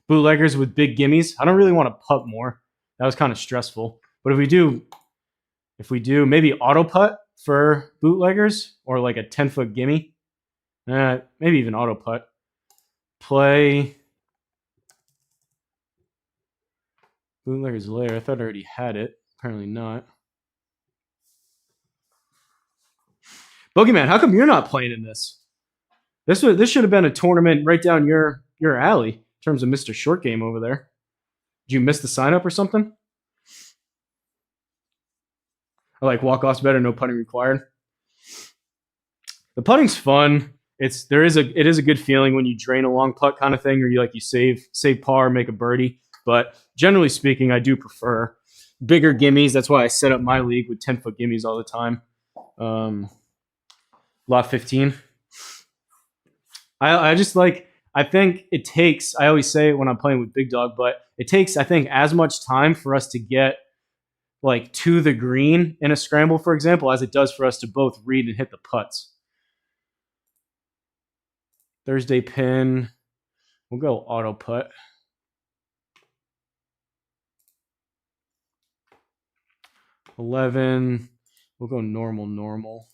Bootleggers with big gimmies. I don't really want to putt more. That was kind of stressful. But if we do maybe auto putt for bootleggers or like a 10-foot gimme, maybe even auto putt. Play bootleggers layer. I thought I already had it. Apparently not. Boogeyman, how come you're not playing in this? This should have been a tournament right down your alley in terms of Mr. Short Game over there. Did you miss the sign up or something? Or like walk-offs better, no putting required. The putting's fun. It is a good feeling when you drain a long putt kind of thing, or you save par, make a birdie. But generally speaking, I do prefer bigger gimmies. That's why I set up my league with 10-foot gimmies all the time. Lot 15. I just like, I think it takes, I always say it when I'm playing with Big Dog, but it takes, I think, as much time for us to get like to the green in a scramble, for example, as it does for us to both read and hit the putts. Thursday pin. We'll go auto putt. $11. We'll go normal.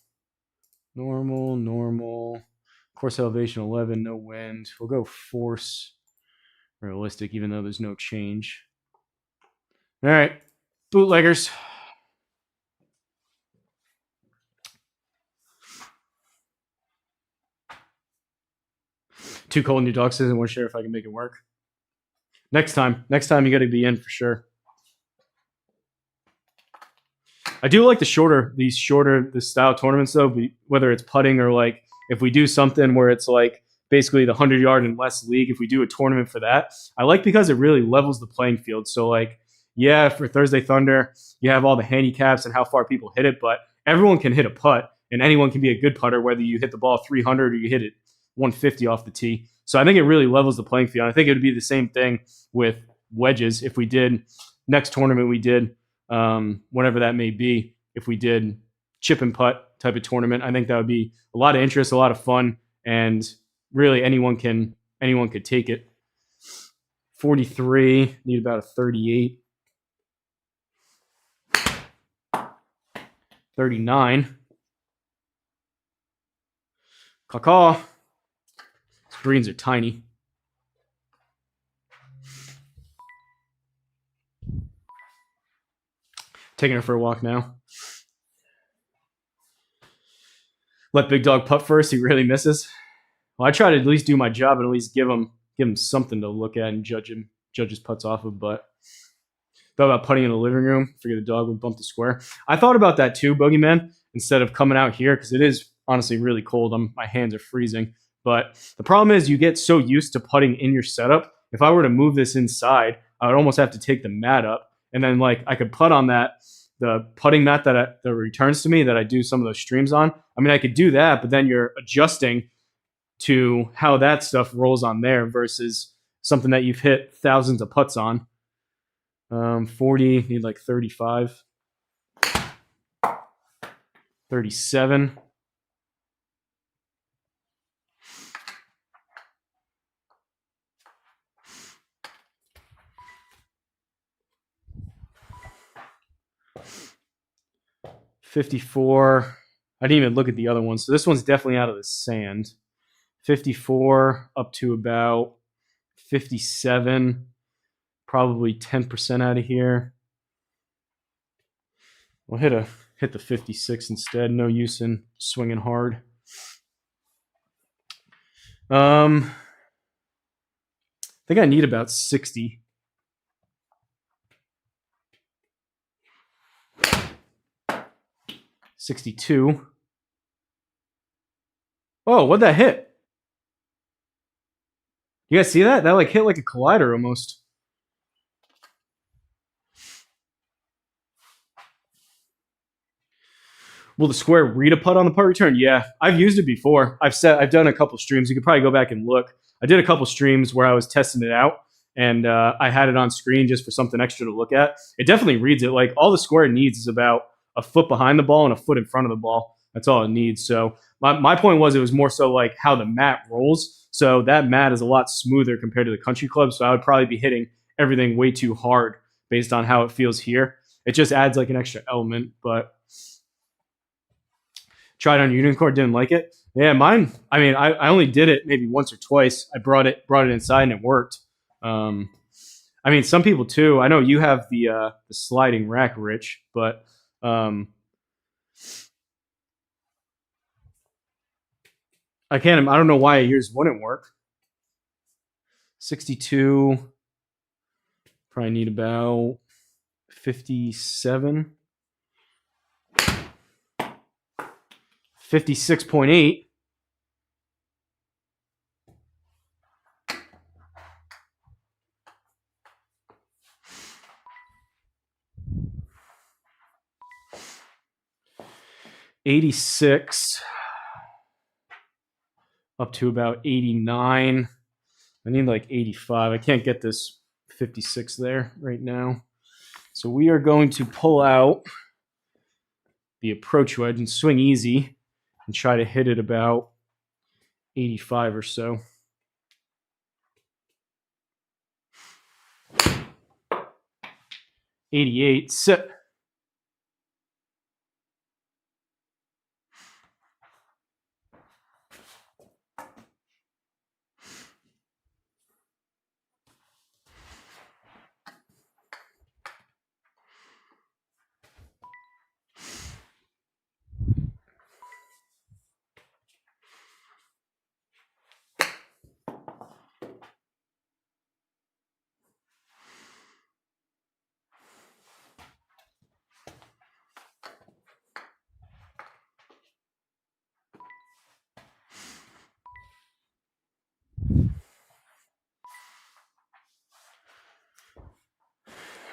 Course elevation 11, no wind. We'll go force realistic, even though there's no change. All right, bootleggers. Too cold in your dog says I want to share if I can make it work. Next time you got to be in for sure. I do like the style tournaments though, whether it's putting or like if we do something where it's like basically the 100-yard and less league, if we do a tournament for that, I like because it really levels the playing field. So like, yeah, for Thursday Thunder, you have all the handicaps and how far people hit it, but everyone can hit a putt and anyone can be a good putter, whether you hit the ball 300 or you hit it 150 off the tee. So I think it really levels the playing field. I think it would be the same thing with wedges if we did next tournament we did, whatever that may be, if we did chip and putt type of tournament. I think that would be a lot of interest, a lot of fun, and really anyone could take it. 43, need about a 38. 39. Caw. These greens are tiny. Taking her for a walk now. Let Big Dog putt first. He really misses. Well, I try to at least do my job and at least give him something to look at and judge his putts off of. But thought about putting in the living room. Figure the dog would bump the square. I thought about that too, Boogeyman, instead of coming out here because it is honestly really cold. My hands are freezing. But the problem is you get so used to putting in your setup. If I were to move this inside, I would almost have to take the mat up. And then like I could putt on the putting mat that returns to me that I do some of those streams on. I mean, I could do that, but then you're adjusting to how that stuff rolls on there versus something that you've hit thousands of putts on. 40, need like 35. 37. $54. I didn't even look at the other one. So this one's definitely out of the sand. 54 up to about 57. Probably 10% out of here. We'll hit the 56 instead. No use in swinging hard. I think I need about 60. $62. Oh, what'd that hit? You guys see that? That like hit like a collider almost. Will the square read a putt on the putt return? Yeah, I've used it before. I've done a couple streams. You could probably go back and look. I did a couple streams where I was testing it out, and I had it on screen just for something extra to look at. It definitely reads it. Like all the square needs is about a foot behind the ball and a foot in front of the ball. That's all it needs. So my point was it was more so like how the mat rolls. So that mat is a lot smoother compared to the country club. So I would probably be hitting everything way too hard based on how it feels here. It just adds like an extra element, but tried on Unicorn, didn't like it. Yeah, mine. I mean, I only did it maybe once or twice. I brought it inside and it worked. I mean, some people too. I know you have the sliding rack, Rich, but I don't know why yours wouldn't work. 62. Probably need about 57. 56.8. $86 up to about 89. I need like 85. I can't get this 56 there right now. So we are going to pull out the approach wedge and swing easy and try to hit it about 85 or so. $88. Sit.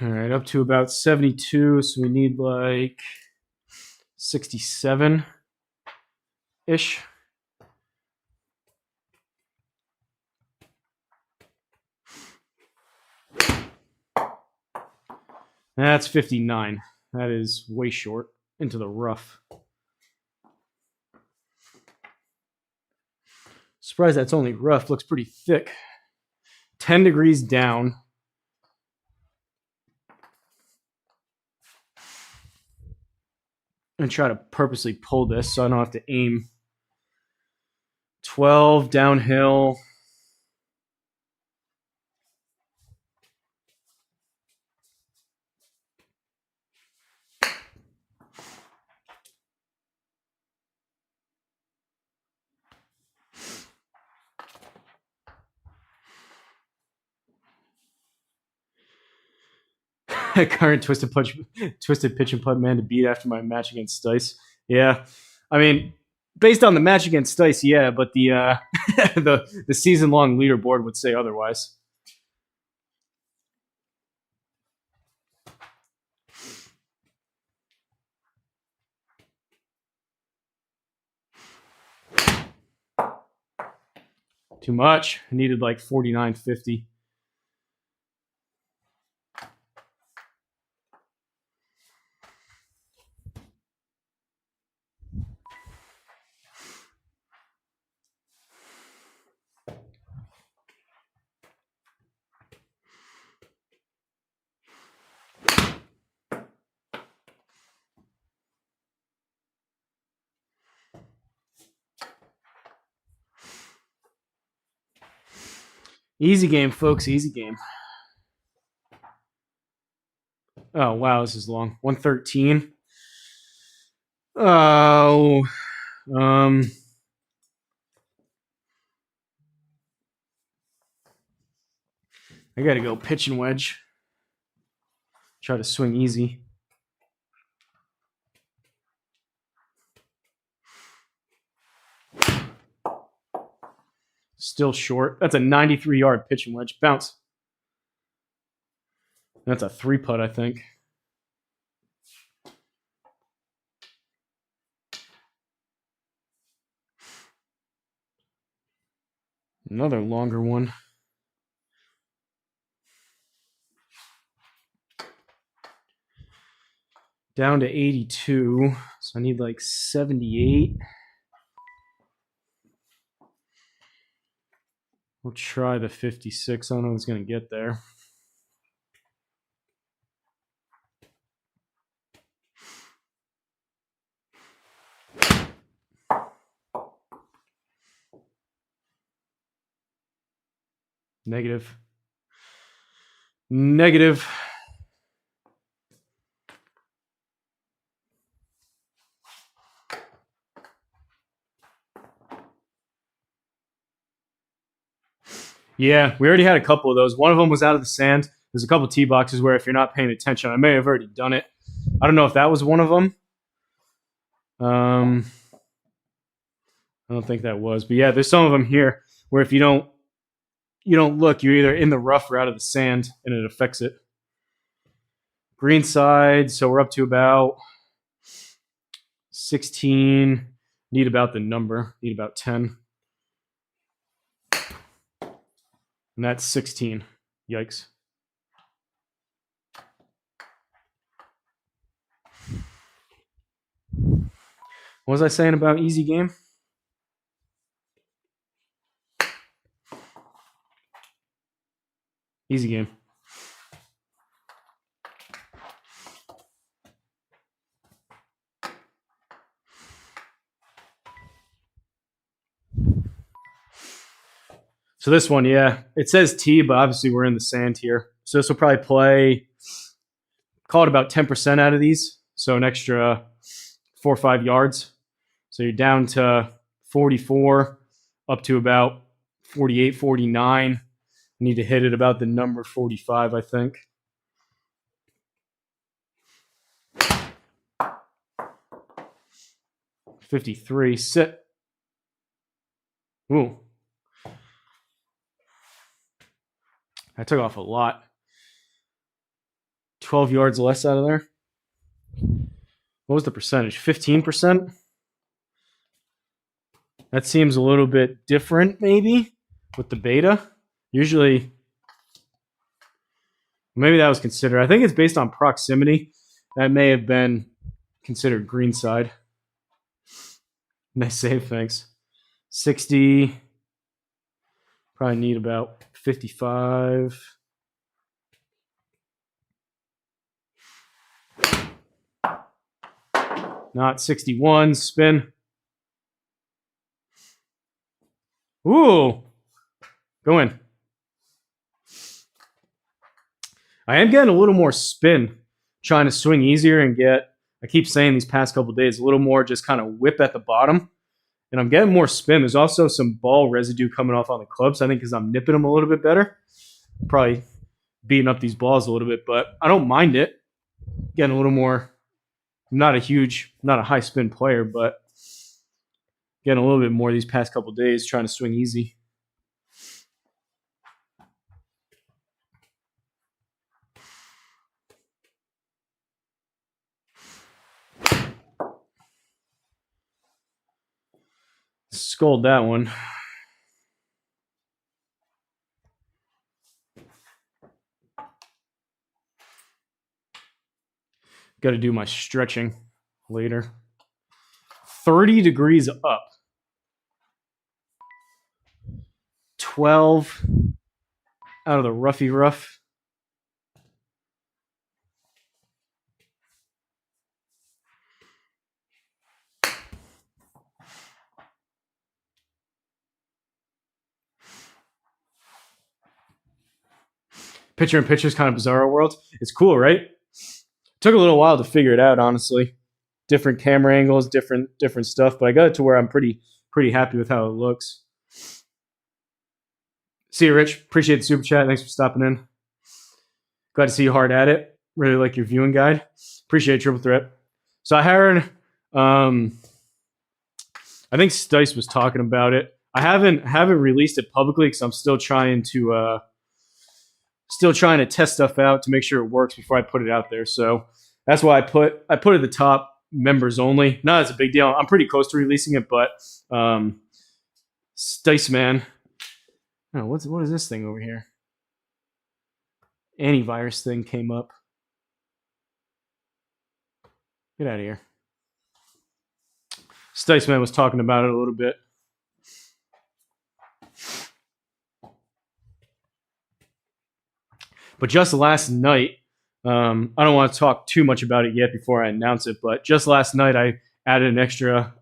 All right, up to about 72, so we need like 67-ish. That's 59. That is way short into the rough. Surprised that's only rough. Looks pretty thick. 10 degrees down. And try to purposely pull this so I don't have to aim 12 downhill. Current twisted pitch and putt man to beat after my match against Stice. Yeah, I mean, based on the match against Stice, yeah, but the the season long leaderboard would say otherwise. Too much. I needed like 49.50. Easy game, folks. Easy game. Oh, wow. This is long. 113. Oh. I got to go pitch and wedge. Try to swing easy. Still short. That's a 93-yard pitch and wedge. Bounce. That's a 3-putt, I think. Another longer one. Down to 82. So I need like 78. We'll try the 56. I don't know who's going to get there. Negative. Negative. Yeah, we already had a couple of those. One of them was out of the sand. There's a couple tee boxes where if you're not paying attention, I may have already done it. I don't know if that was one of them. I don't think that was. But yeah, there's some of them here where if you don't look, you're either in the rough or out of the sand, and it affects it. Green side, so we're up to about 16. Need about the number. Need about 10. And that's 16. Yikes. What was I saying about easy game? Easy game. So this one, yeah, it says tee, but obviously we're in the sand here. So this will probably play, call it about 10% out of these. So an extra 4 or 5 yards. So you're down to 44, up to about 48, 49. You need to hit it about the number 45, I think. $53. Sit. Ooh. I took off a lot. 12 yards less out of there. What was the percentage? 15%? That seems a little bit different, maybe, with the beta. Usually, maybe that was considered. I think it's based on proximity. That may have been considered green side. Nice save, thanks. 60. Probably need about 55. Not 61. Spin. Ooh. Go in. I am getting a little more spin, trying to swing easier and get, I keep saying these past couple days, a little more just kind of whip at the bottom. And I'm getting more spin. There's also some ball residue coming off on the clubs, I think, because I'm nipping them a little bit better. Probably beating up these balls a little bit, but I don't mind it. Getting a little more, not a high spin player, but getting a little bit more these past couple days, trying to swing easy. Scold that one. Got to do my stretching later. 30 degrees up. 12 out of the roughy rough. Pitcher in pitcher's kind of bizarro world. It's cool, right? Took a little while to figure it out, honestly. Different camera angles, different stuff, but I got it to where I'm pretty happy with how it looks. See you, Rich. Appreciate the super chat. Thanks for stopping in. Glad to see you hard at it. Really like your viewing guide. Appreciate Triple Threat. So I heard, I think Stice was talking about it. I haven't released it publicly because I'm still trying to test stuff out to make sure it works before I put it out there. So that's why I put at the top members only. Not as a big deal. I'm pretty close to releasing it, but Stice Man. Oh, what is this thing over here? Antivirus thing came up. Get out of here. Stice Man was talking about it a little bit. But just last night, I don't want to talk too much about it yet before I announce it, but just last night I added an extra,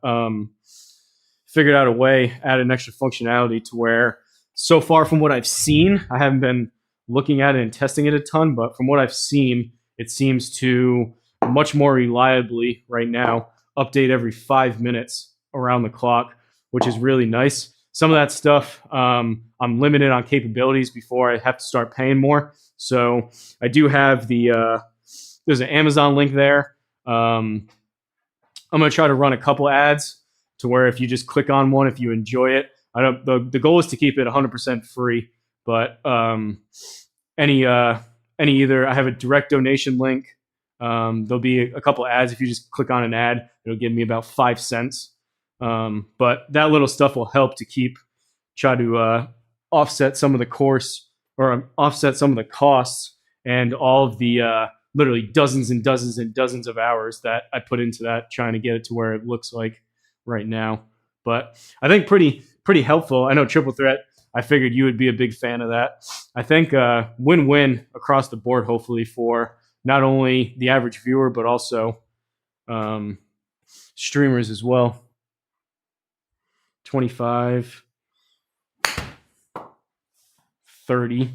figured out a way, added an extra functionality to where, so far from what I've seen, I haven't been looking at it and testing it a ton, but from what I've seen, it seems to much more reliably right now update every 5 minutes around the clock, which is really nice. Some of that stuff, I'm limited on capabilities before I have to start paying more. So I do have there's an Amazon link there. I'm going to try to run a couple ads to where if you just click on one, if you enjoy it, the goal is to keep it 100% free, but any either I have a direct donation link. There'll be a couple ads. If you just click on an ad, it'll give me about 5 cents. But that little stuff will help to try to offset some of the costs and all of the literally dozens and dozens and dozens of hours that I put into that, trying to get it to where it looks like right now. But I think pretty helpful. I know Triple Threat, I figured you would be a big fan of that. I think win-win across the board, hopefully, for not only the average viewer, but also streamers as well. 25, 30.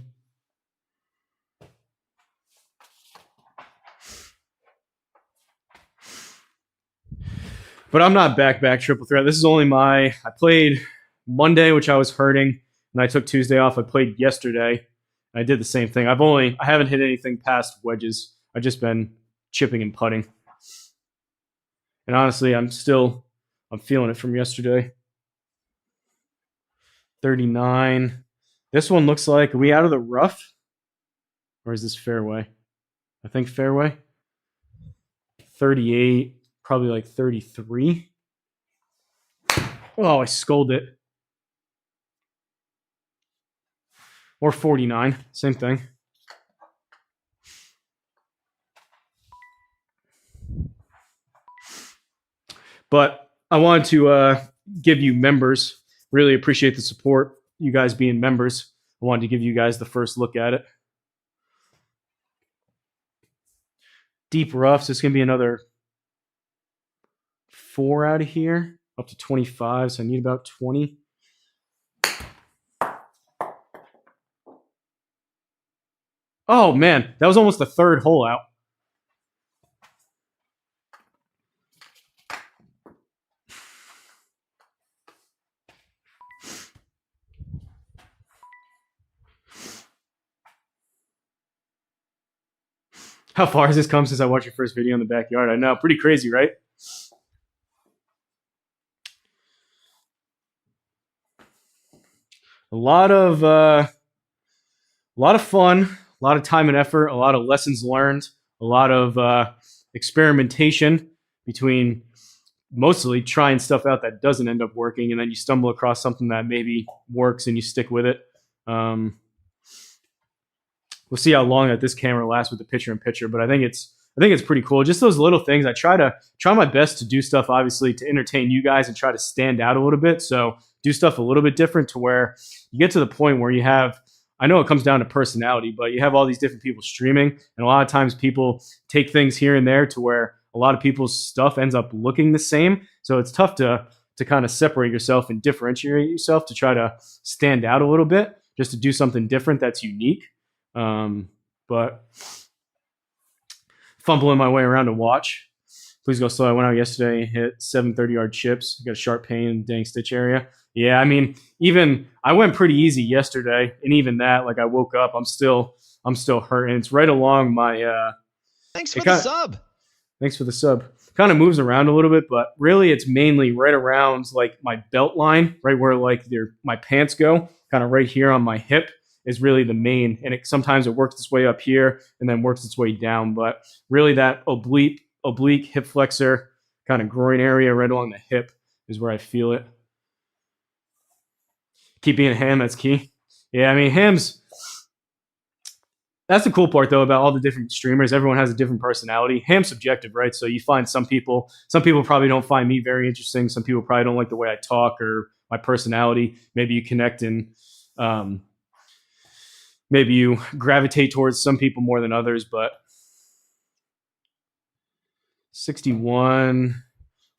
But I'm not back Triple Threat. This is only I played Monday, which I was hurting, and I took Tuesday off. I played yesterday. I did the same thing. I haven't hit anything past wedges. I've just been chipping and putting. And honestly, I'm feeling it from yesterday. 39. This one looks like, are we out of the rough? Or is this fairway? I think fairway. 38, probably like 33. Oh, I scolded it. Or 49, same thing. But I wanted to give you members. Really appreciate the support, you guys being members. I wanted to give you guys the first look at it. Deep roughs. This is going to be another 4 out of here, up to 25. So I need about 20. Oh man, that was almost the third hole out. How far has this come since I watched your first video in the backyard? I know, pretty crazy, right? A lot of fun, a lot of time and effort, a lot of lessons learned, a lot of experimentation between mostly trying stuff out that doesn't end up working, and then you stumble across something that maybe works and you stick with it. We'll see how long that this camera lasts with the picture in picture, but I think it's pretty cool. Just those little things. I try my best to do stuff, obviously, to entertain you guys and try to stand out a little bit. So do stuff a little bit different to where you get to the point where you have, I know it comes down to personality, but you have all these different people streaming, and a lot of times people take things here and there to where a lot of people's stuff ends up looking the same. So it's tough to kind of separate yourself and differentiate yourself to try to stand out a little bit, just to do something different that's unique. But fumbling my way around to watch. Please go slow. I went out yesterday, hit 730-yard chips. Got a sharp pain in the dang stitch area. Yeah, I mean, even I went pretty easy yesterday, and even that, like I woke up, I'm still hurting. It's right along my. Thanks for the sub. Thanks for the sub. Kind of moves around a little bit, but really, it's mainly right around like my belt line, right where like my pants go, kind of right here on my hip is really the main, and sometimes it works its way up here and then works its way down. But really, that oblique hip flexor kind of groin area right along the hip is where I feel it. Keep being a ham, that's key. Yeah, I mean, hams, that's the cool part, though, about all the different streamers. Everyone has a different personality. Ham's subjective, right? So you find some people probably don't find me very interesting. Some people probably don't like the way I talk or my personality. Maybe you connect and maybe you gravitate towards some people more than others, but 61,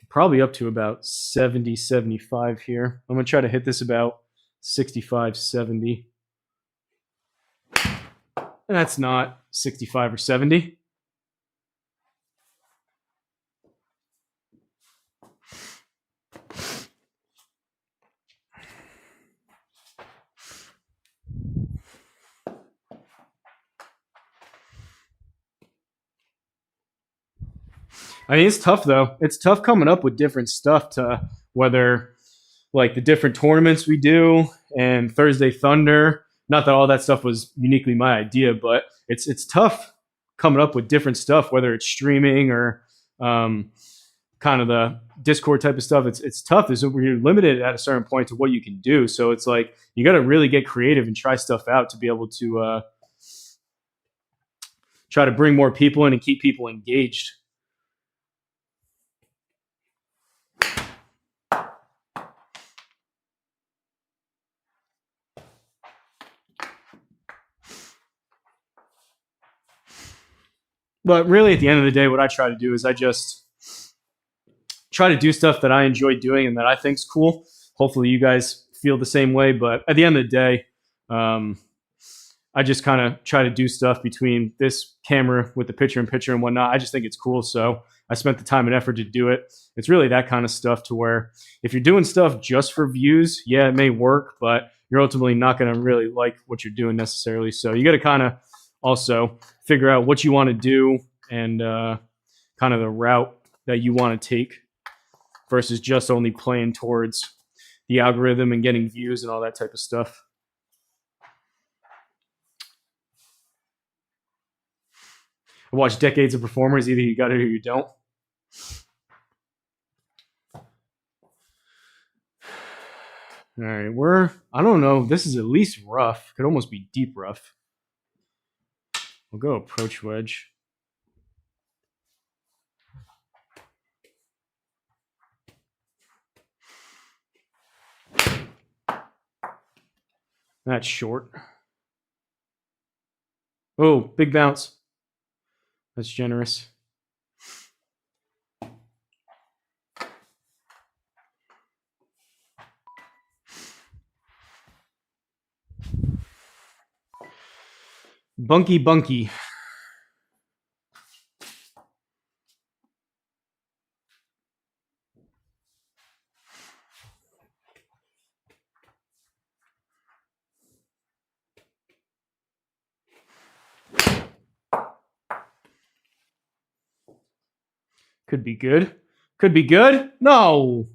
probably up to about 70, 75 here. I'm going to try to hit this about 65, 70. And that's not 65 or 70. I mean, it's tough, though. It's tough coming up with different stuff to whether, like, the different tournaments we do and Thursday Thunder. Not that all that stuff was uniquely my idea, but it's tough coming up with different stuff, whether it's streaming or kind of the Discord type of stuff. It's tough. We're limited at a certain point to what you can do. So it's like you got to really get creative and try stuff out to be able to try to bring more people in and keep people engaged. But really, at the end of the day, what I try to do is I just try to do stuff that I enjoy doing and that I think's cool. Hopefully, you guys feel the same way. But at the end of the day, I just kind of try to do stuff between this camera with the picture-in-picture and whatnot. I just think it's cool, so I spent the time and effort to do it. It's really that kind of stuff to where if you're doing stuff just for views, yeah, it may work, but you're ultimately not going to really like what you're doing necessarily. So you got to kind of also figure out what you want to do and kind of the route that you want to take versus just only playing towards the algorithm and getting views and all that type of stuff. I watched decades of performers. Either you got it or you don't. All right, I don't know. This is at least rough. Could almost be deep rough. We'll go approach wedge. That's short. Oh, big bounce. That's generous. Bunky Bunky. Could be good. Could be good. No.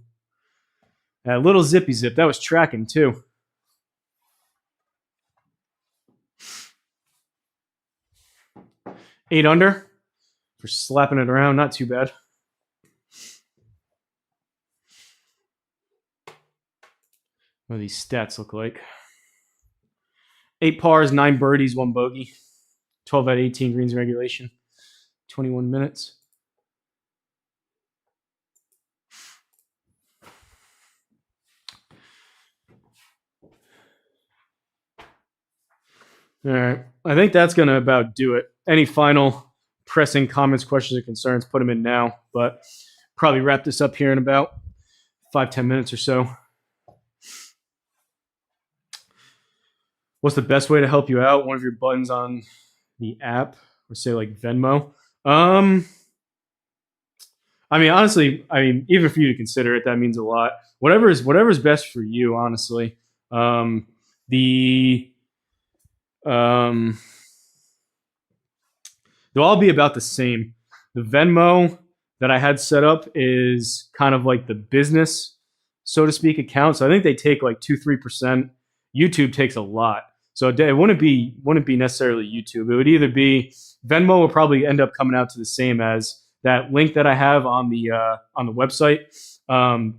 That little zippy zip. That was tracking too. Eight under for slapping it around. Not too bad. What do these stats look like? 8 pars, 9 birdies, 1 bogey. 12 out of 18 greens in regulation. 21 minutes. All right. I think that's going to about do it. Any final pressing comments, questions, or concerns, put them in now. But probably wrap this up here in about 5-10 minutes or so. What's the best way to help you out? One of your buttons on the app, or say like Venmo. I mean, honestly, even for you to consider it, that means a lot. Whatever's best for you, honestly. They'll all be about the same. The Venmo that I had set up is kind of like the business, so to speak, account. So I think they take like 2-3%. YouTube takes a lot. So it wouldn't be necessarily YouTube. It would either be Venmo will probably end up coming out to the same as that link that I have on the website.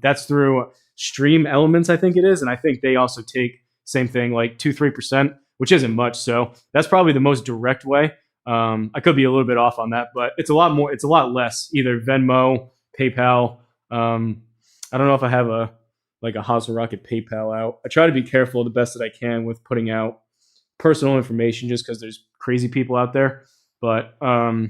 That's through Stream Elements, I think it is, and I think they also take same thing, like 2-3%, which isn't much. So that's probably the most direct way. I could be a little bit off on that, but it's a lot more. It's a lot less. Either Venmo, PayPal. I don't know if I have a Hosel Rocket PayPal out. I try to be careful the best that I can with putting out personal information, just because there's crazy people out there. But I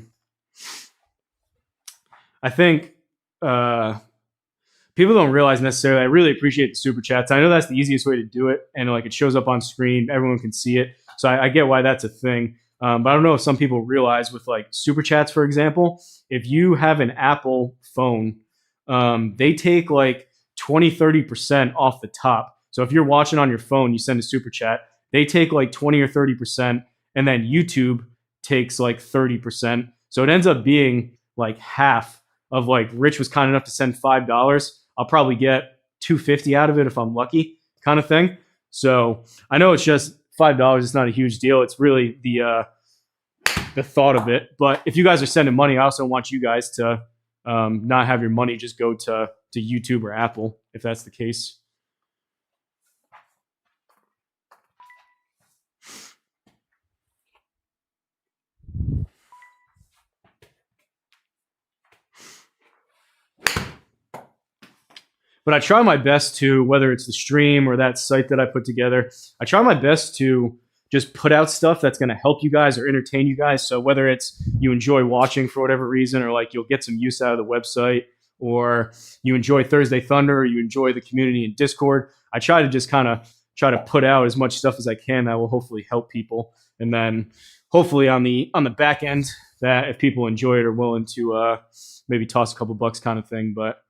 think people don't realize necessarily. I really appreciate the super chats. I know that's the easiest way to do it, and like it shows up on screen, everyone can see it. So I get why that's a thing. But I don't know if some people realize with like super chats, for example, if you have an Apple phone, they take like 20-30% off the top. So if you're watching on your phone, you send a super chat, they take like 20 or 30%, and then YouTube takes like 30%. So it ends up being like half of like Rich was kind enough to send $5. I'll probably get $2.50 out of it if I'm lucky, kind of thing. So I know it's just $5. It's not a huge deal. It's really the thought of it. But if you guys are sending money, I also want you guys to not have your money just go to YouTube or Apple, if that's the case. But I try my best to, whether it's the stream or that site that I put together, I try my best to just put out stuff that's going to help you guys or entertain you guys. So whether it's you enjoy watching for whatever reason, or like you'll get some use out of the website, or you enjoy Thursday Thunder, or you enjoy the community in Discord, I try to just kind of try to put out as much stuff as I can that will hopefully help people. And then hopefully on the back end, that if people enjoy it are willing to maybe toss a couple bucks kind of thing. But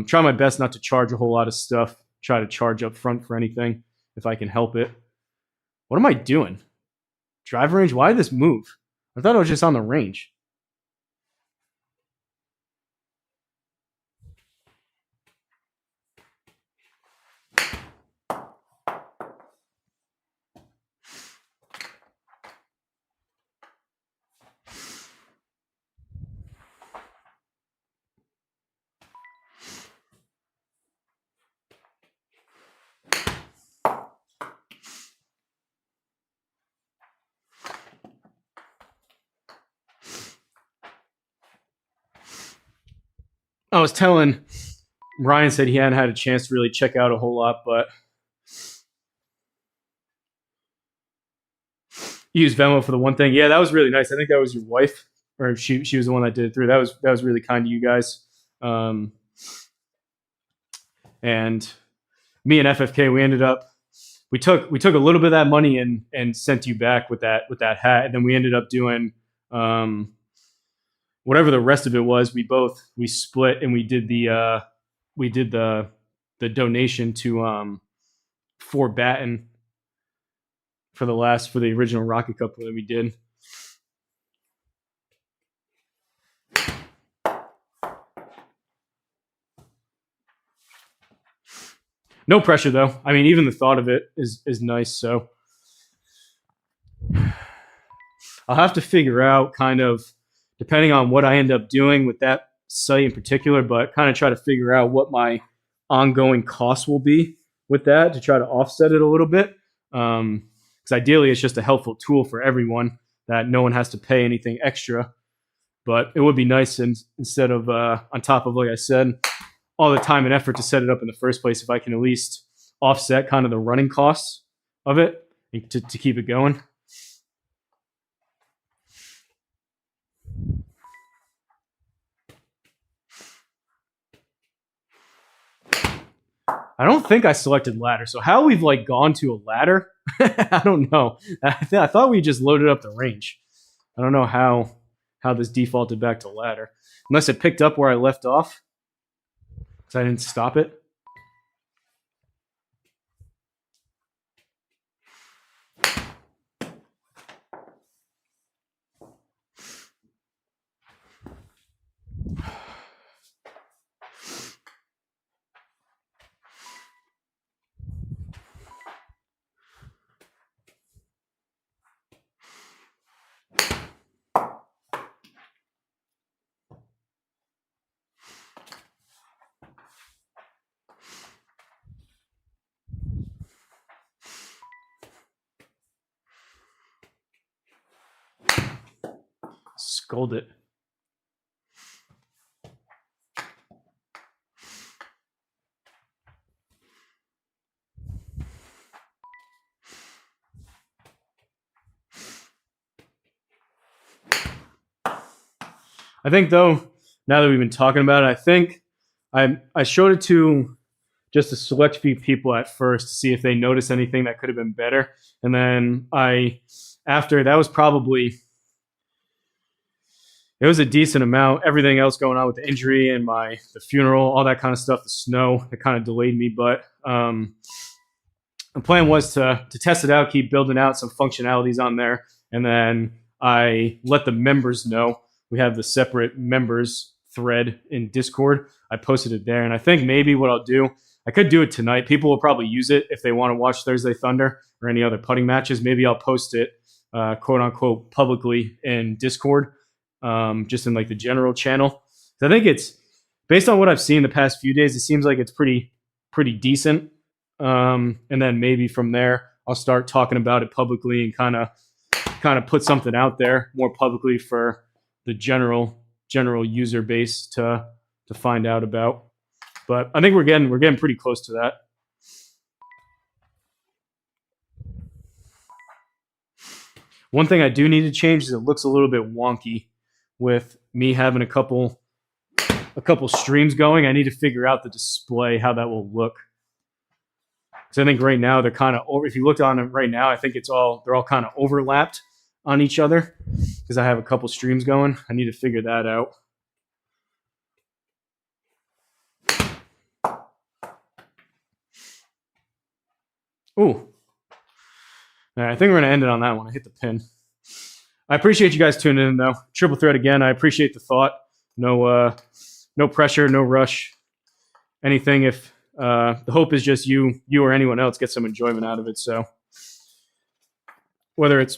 try my best not to charge a whole lot of stuff. Try to charge up front for anything if I can help it. What am I doing? Drive range? Why did this move? I thought it was just on the range. I was telling Ryan, said he hadn't had a chance to really check out a whole lot, but you used Venmo for the one thing. Yeah, that was really nice. I think that was your wife, or she was the one that did it through. That was really kind to you guys. And me and FFK, we ended up we took a little bit of that money and sent you back with that hat, and then we ended up doing whatever the rest of it was. We split and we did the donation to Fort Batten for the original Rocket Cup that we did. No pressure though. I mean, even the thought of it is nice. So I'll have to figure out, kind of depending on what I end up doing with that site in particular, but kind of try to figure out what my ongoing costs will be with that to try to offset it a little bit. Because ideally it's just a helpful tool for everyone that no one has to pay anything extra. But it would be nice, and instead of on top of, like I said, all the time and effort to set it up in the first place, if I can at least offset kind of the running costs of it to keep it going. I don't think I selected ladder. So how we've like gone to a ladder, I don't know. I thought we just loaded up the range. I don't know how this defaulted back to ladder, unless it picked up where I left off. I didn't stop it. Scold it. I think though, now that we've been talking about it, I think I showed it to just a select few people at first to see if they noticed anything that could have been better. And then after that was probably, it was a decent amount. Everything else going on with the injury and the funeral, all that kind of stuff, the snow, it kind of delayed me. But the plan was to test it out, keep building out some functionalities on there. And then I let the members know. We have the separate members thread in Discord. I posted it there. And I think maybe what I'll do, I could do it tonight. People will probably use it if they want to watch Thursday Thunder or any other putting matches. Maybe I'll post it, quote unquote, publicly in Discord. Just in like the general channel. So I think it's, based on what I've seen the past few days, it seems like it's pretty decent. And then maybe from there, I'll start talking about it publicly and kind of put something out there more publicly for the general user base to find out about. But I think we're getting pretty close to that. One thing I do need to change is it looks a little bit wonky with me having a couple streams going. I need to figure out the display, how that will look. So I think right now they're kind of over. If you looked on it right now, I think they're all kind of overlapped on each other because I have a couple streams going. I need to figure that out. Ooh. All right, I think we're going to end it on that one. I hit the pin. I appreciate you guys tuning in, though. Triple threat again. I appreciate the thought. No pressure, no rush, anything. If the hope is just you or anyone else get some enjoyment out of it. So whether it's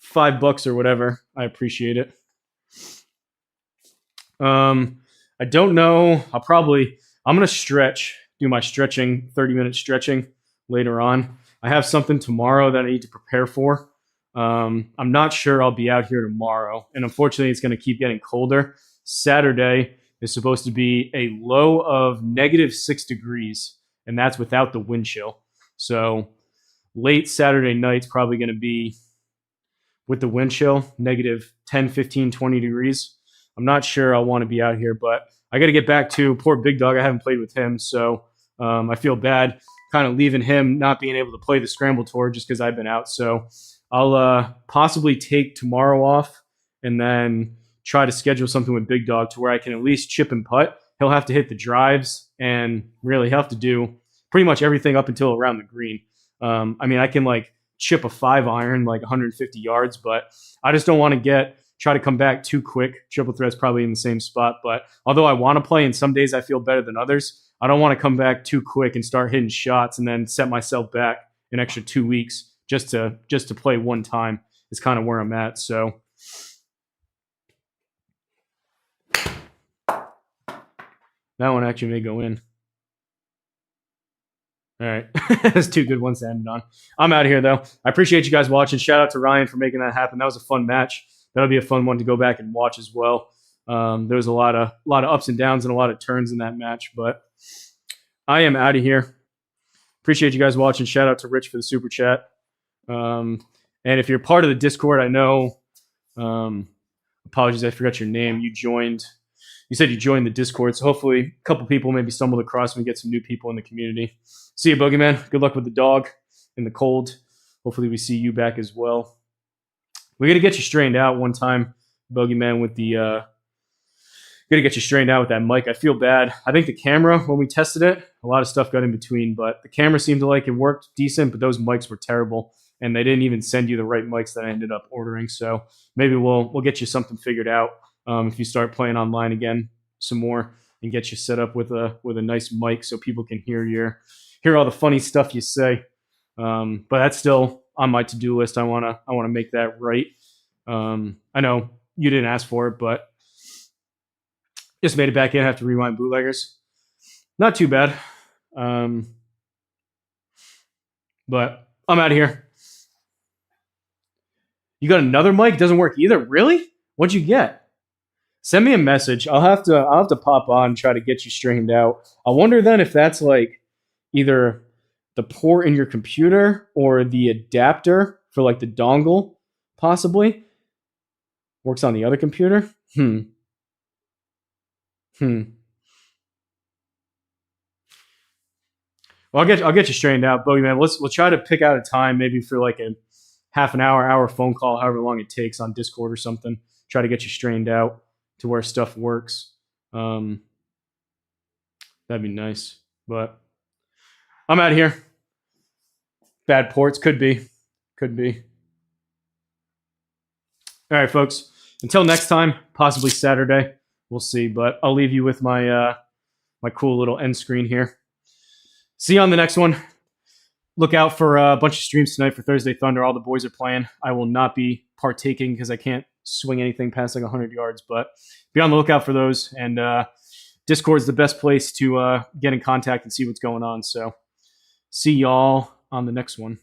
$5 or whatever, I appreciate it. I don't know. I'm going to do my stretching, 30-minute stretching later on. I have something tomorrow that I need to prepare for. I'm not sure I'll be out here tomorrow, and unfortunately it's going to keep getting colder. Saturday is supposed to be a low of -6 degrees, and that's without the wind chill. So late Saturday night's probably going to be, with the wind chill, -10, 15, 20 degrees. I'm not sure I'll want to be out here, but I got to get back to poor Big Dog. I haven't played with him, so I feel bad kind of leaving him not being able to play the Scramble Tour just because I've been out. So I'll possibly take tomorrow off and then try to schedule something with Big Dog to where I can at least chip and putt. He'll have to hit the drives and really he'll have to do pretty much everything up until around the green. I mean, I can like chip a 5-iron like 150 yards, but I just don't want to try to come back too quick. Triple threat's probably in the same spot, but although I want to play and some days I feel better than others, I don't want to come back too quick and start hitting shots and then set myself back an extra 2 weeks just to play one time is kind of where I'm at. So that one actually may go in. All right. That's 2 good ones to end it on. I'm out of here, though. I appreciate you guys watching. Shout out to Ryan for making that happen. That was a fun match. That'll be a fun one to go back and watch as well. There was a lot of ups and downs and a lot of turns in that match, but I am out of here. Appreciate you guys watching. Shout out to Rich for the super chat. And if you're part of the Discord, I know, apologies, I forgot your name. You said you joined the Discord, so hopefully a couple people maybe stumbled across and we get some new people in the community. See you, Boogeyman. Good luck with the dog in the cold. Hopefully we see you back as well. We got to get you straightened out one time, Boogeyman, with the got to get you straightened out with that mic. I feel bad. I think the camera, when we tested it, a lot of stuff got in between, but the camera seemed to like it worked decent, but those mics were terrible, and they didn't even send you the right mics that I ended up ordering. So maybe we'll get you something figured out if you start playing online again some more and get you set up with a nice mic so people can hear all the funny stuff you say. But that's still on my to-do list. I wanna make that right. I know you didn't ask for it, but just made it back in. I have to rewind bootleggers. Not too bad. But I'm out of here. You got another mic? Doesn't work either? Really? What'd you get? Send me a message. I'll have to pop on and try to get you straightened out. I wonder then if that's like either the port in your computer or the adapter for like the dongle, possibly. Works on the other computer. Well, I'll get you straightened out, Bogeyman. We'll try to pick out a time, maybe for like a half an hour phone call, however long it takes on Discord or something. Try to get you straightened out to where stuff works. That'd be nice. But I'm out of here. Bad ports, could be. All right, folks. Until next time, possibly Saturday. We'll see, but I'll leave you with my my cool little end screen here. See you on the next one. Look out for a bunch of streams tonight for Thursday Thunder. All the boys are playing. I will not be partaking because I can't swing anything past like 100 yards, but be on the lookout for those. And Discord's the best place to get in contact and see what's going on. So see y'all on the next one.